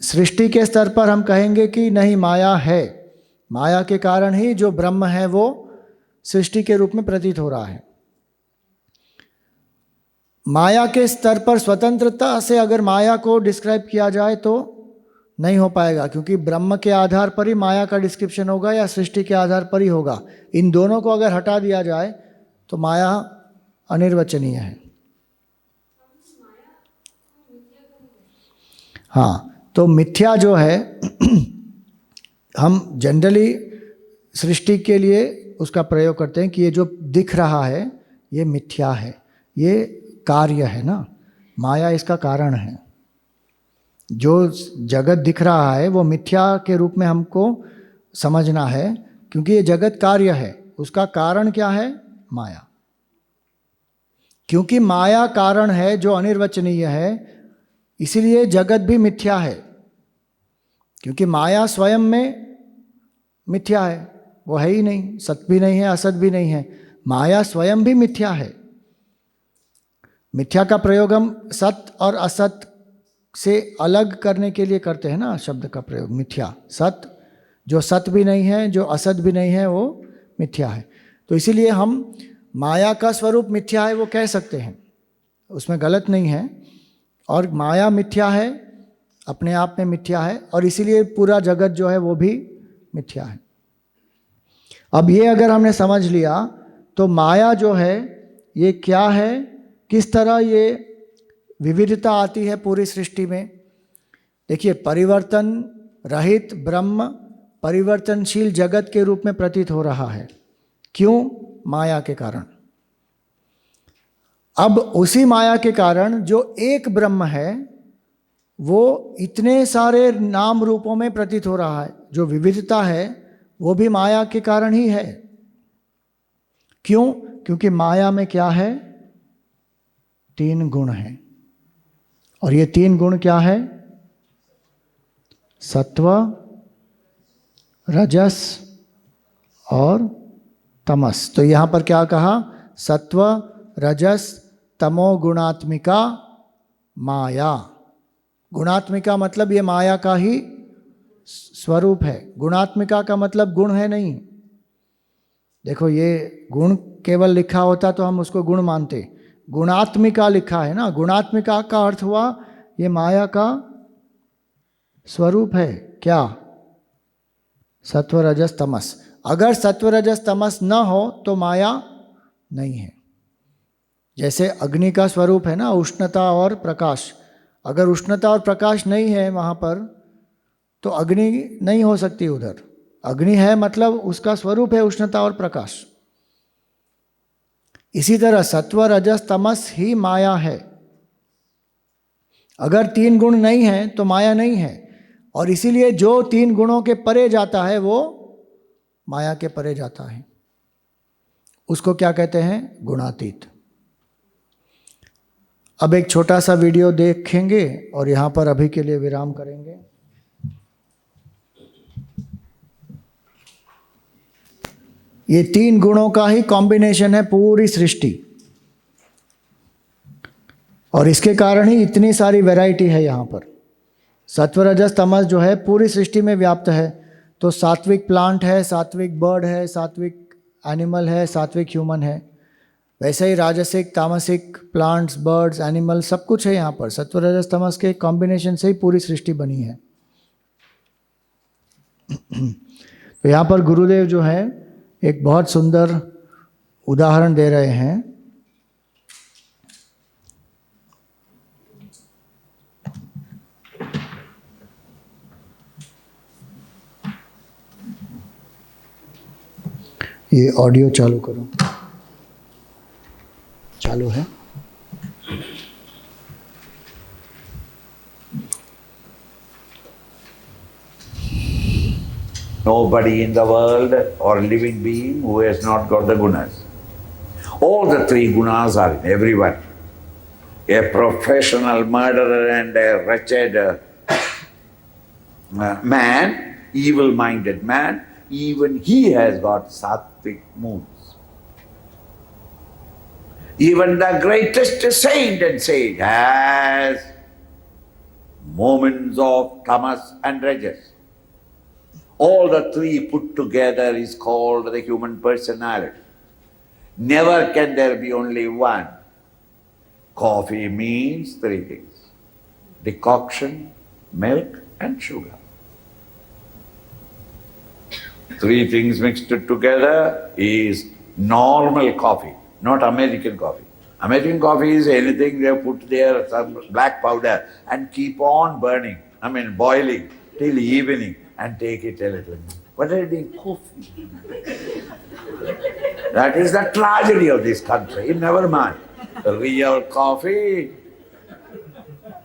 सृष्टि के स्तर पर हम कहेंगे कि नहीं, माया है। माया के कारण ही जो ब्रह्म है वो सृष्टि के रूप में प्रतीत हो रहा है। माया के स्तर पर स्वतंत्रता से अगर माया को डिस्क्राइब किया जाए तो नहीं हो पाएगा, क्योंकि ब्रह्म के आधार पर ही माया का डिस्क्रिप्शन होगा या सृष्टि के आधार पर ही होगा। इन दोनों को अगर हटा दिया जाए तो माया अनिर्वचनीय है। हाँ, तो मिथ्या जो है हम जनरली सृष्टि के लिए उसका प्रयोग करते हैं कि ये जो दिख रहा है ये मिथ्या है, ये कार्य है ना, माया इसका कारण है। जो जगत दिख रहा है वो मिथ्या के रूप में हमको समझना है, क्योंकि ये जगत कार्य है। उसका कारण क्या है? माया। क्योंकि माया कारण है जो अनिर्वचनीय है, इसीलिए जगत भी मिथ्या है। क्योंकि माया स्वयं में मिथ्या है, वो है ही नहीं, सत भी नहीं है, असत भी नहीं है। माया स्वयं भी मिथ्या है। मिथ्या का प्रयोग हम सत और असत से अलग करने के लिए करते हैं ना, शब्द का प्रयोग मिथ्या। सत जो सत भी नहीं है, जो असत भी नहीं है, वो मिथ्या है। तो इसीलिए हम माया का स्वरूप मिथ्या है वो कह सकते हैं, उसमें गलत नहीं है। और माया मिथ्या है, अपने आप में मिथ्या है, और इसीलिए पूरा जगत जो है वो भी मिथ्या है। अब ये अगर हमने समझ लिया तो माया जो है ये क्या है, किस तरह ये विविधता आती है पूरी सृष्टि में। देखिए, परिवर्तन रहित ब्रह्म परिवर्तनशील जगत के रूप में प्रतीत हो रहा है। क्यों? माया के कारण। अब उसी माया के कारण जो एक ब्रह्म है वो इतने सारे नाम रूपों में प्रतीत हो रहा है। जो विविधता है वो भी माया के कारण ही है। क्यों? क्योंकि माया में क्या है? 3 गुण हैं। और ये 3 गुण क्या है? सत्व, रजस और तमस। तो यहां पर क्या कहा? सत्व, रजस, तमो गुणात्मिका माया। गुणात्मिका मतलब ये माया का ही स्वरूप है। गुणात्मिका का मतलब गुण है नहीं। देखो, ये गुण केवल लिखा होता तो हम उसको गुण मानते। गुणात्मिका लिखा है ना, गुणात्मिका का अर्थ हुआ ये माया का स्वरूप है। क्या? सत्व, रजस, तमस। अगर सत्व, रजस, तमस न हो तो माया नहीं है। जैसे अग्नि का स्वरूप है ना, उष्णता और प्रकाश। अगर उष्णता और प्रकाश नहीं है वहाँ पर तो अग्नि नहीं हो सकती उधर। अग्नि है मतलब उसका स्वरूप है उष्णता और प्रकाश। इसी तरह सत्व, रजस, तमस ही माया है। अगर 3 गुण नहीं है तो माया नहीं है। और इसीलिए जो 3 गुणों के परे जाता है वो माया के परे जाता है। उसको क्या कहते हैं? गुणातीत। अब एक छोटा सा वीडियो देखेंगे और यहाँ पर अभी के लिए विराम करेंगे। ये 3 गुणों का ही कॉम्बिनेशन है पूरी सृष्टि, और इसके कारण ही इतनी सारी वैरायटी है यहाँ पर। सत्व, रजस, तमस जो है पूरी सृष्टि में व्याप्त है। तो सात्विक प्लांट है, सात्विक बर्ड है, सात्विक एनिमल है, सात्विक ह्यूमन है। वैसे ही राजसिक, तामसिक प्लांट्स, बर्ड्स, एनिमल सब कुछ है यहाँ पर। सत्व, रजस, तमस के कॉम्बिनेशन से ही पूरी सृष्टि बनी है। तो यहाँ पर गुरुदेव जो है एक बहुत सुंदर उदाहरण दे रहे हैं। ये ऑडियो चालू करो। चालू है? Nobody in the world or living being who has not got the gunas. All the 3 gunas are in everyone. A professional murderer and a wretched man, evil-minded man, even he has got sattvic moods. Even the greatest saint and sage has moments of tamas and rajas. All the 3 put together is called the human personality. Never can there be only one. Coffee means 3 things: decoction, milk and sugar. 3 things mixed together is normal coffee, not American coffee. American coffee is anything they put there, some black powder and keep on burning. boiling till evening and take it a little. What are you doing? Coffee. That is the tragedy of this country. Never mind. The real coffee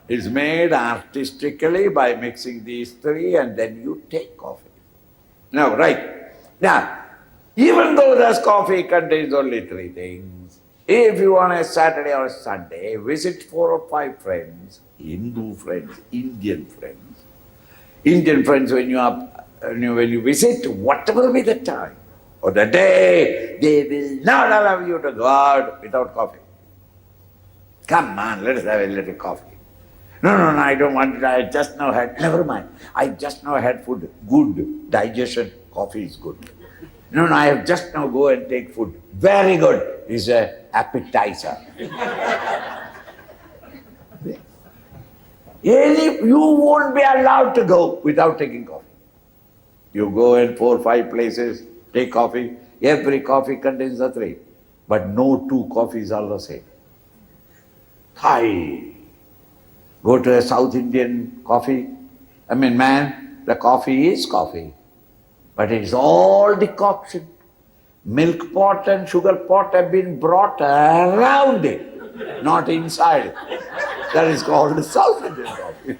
is made artistically by mixing these three, and then you take coffee. Now, right. Now, even though this coffee contains only three things, if you on a Saturday or Sunday visit 4 or 5 friends, Hindu friends, Indian friends, when you visit, whatever be the time or the day, they will not allow you to go out without coffee. Come on, let us have a little coffee. No, I don't want it. I just now had, never mind. I just now had food. Good. Digestion, coffee is good. No, I have just now go and take food. Very good. It's an appetizer. You won't be allowed to go without taking coffee. You go in 4 or 5 places, take coffee. Every coffee contains the 3. But no 2 coffees are the same. Hi. Go to a South Indian coffee. The coffee is coffee. But it's all decoction. Milk pot and sugar pot have been brought around it, not inside it. That is called South Indian coffee.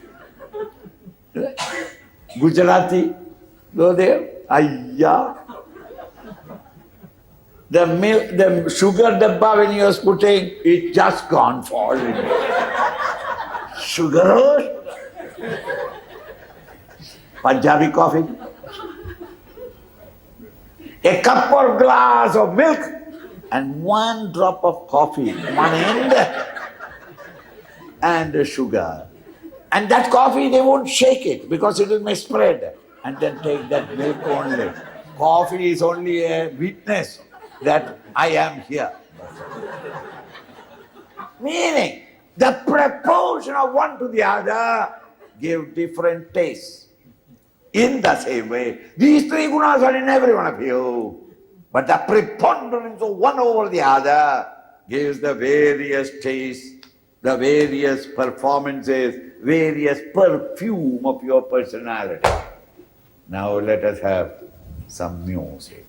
Gujarati, go there. Ayya. The milk, the sugar dabba when you was putting, it just gone falling. Sugar rush. Punjabi coffee. A cup or glass of milk and 1 drop of coffee, one end, and sugar. And that coffee, they won't shake it because it may spread. And then take that milk only. Coffee is only a witness that I am here. Meaning, the proportion of one to the other give different tastes. In the same way, these 3 gunas are in every one of you. But the preponderance of one over the other gives the various tastes, the various performances, various perfume of your personality. Now let us have some music.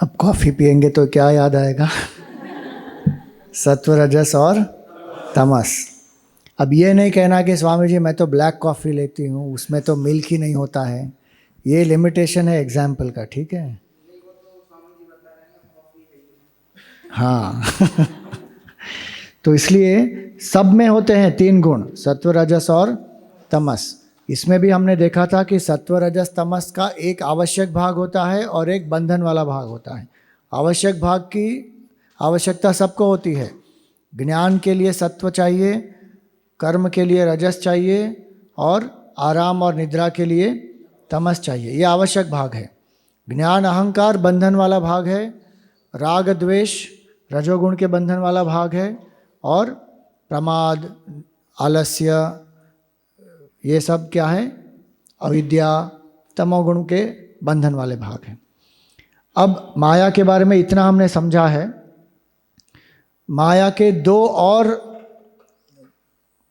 अब coffee पियेंगे तो क्या याद आएगा? सत्व, रजस और तमस। अब ये नहीं कहना कि स्वामी जी मैं तो ब्लैक कॉफ़ी लेती हूँ, उसमें तो मिल्क ही नहीं होता है। ये लिमिटेशन है एग्जाम्पल का, ठीक है? हाँ तो इसलिए सब में होते हैं 3 गुण, सत्व, रजस और तमस। इसमें भी हमने देखा था कि सत्व, रजस, तमस का एक आवश्यक भाग होता है और एक बंधन वाला भाग होता है। आवश्यक भाग की आवश्यकता सबको होती है। ज्ञान के लिए सत्व चाहिए, कर्म के लिए रजस चाहिए और आराम और निद्रा के लिए तमस चाहिए। ये आवश्यक भाग है। ज्ञान अहंकार बंधन वाला भाग है, राग द्वेष रजोगुण के बंधन वाला भाग है और प्रमाद, आलस्य, ये सब क्या है? अविद्या, तमोगुण के बंधन वाले भाग हैं। अब माया के बारे में इतना हमने समझा है। माया के 2 और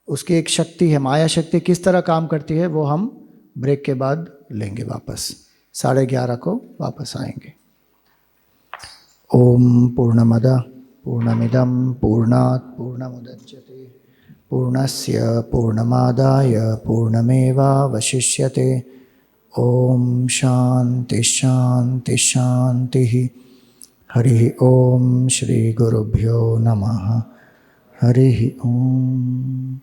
उसकी एक शक्ति है। माया शक्ति किस तरह काम करती है वो हम ब्रेक के बाद लेंगे वापस। 11:30 को वापस आएंगे। ओम पूर्णमद पूर्णमिदं पूर्णात् पूर्णमुदच्यते पूर्णस्य पूर्णमादाय पूर्णमेवावशिष्यते। ओम शांति शांति शांति। हरि ओम श्री गुरुभ्यो नमः। हरि ओम।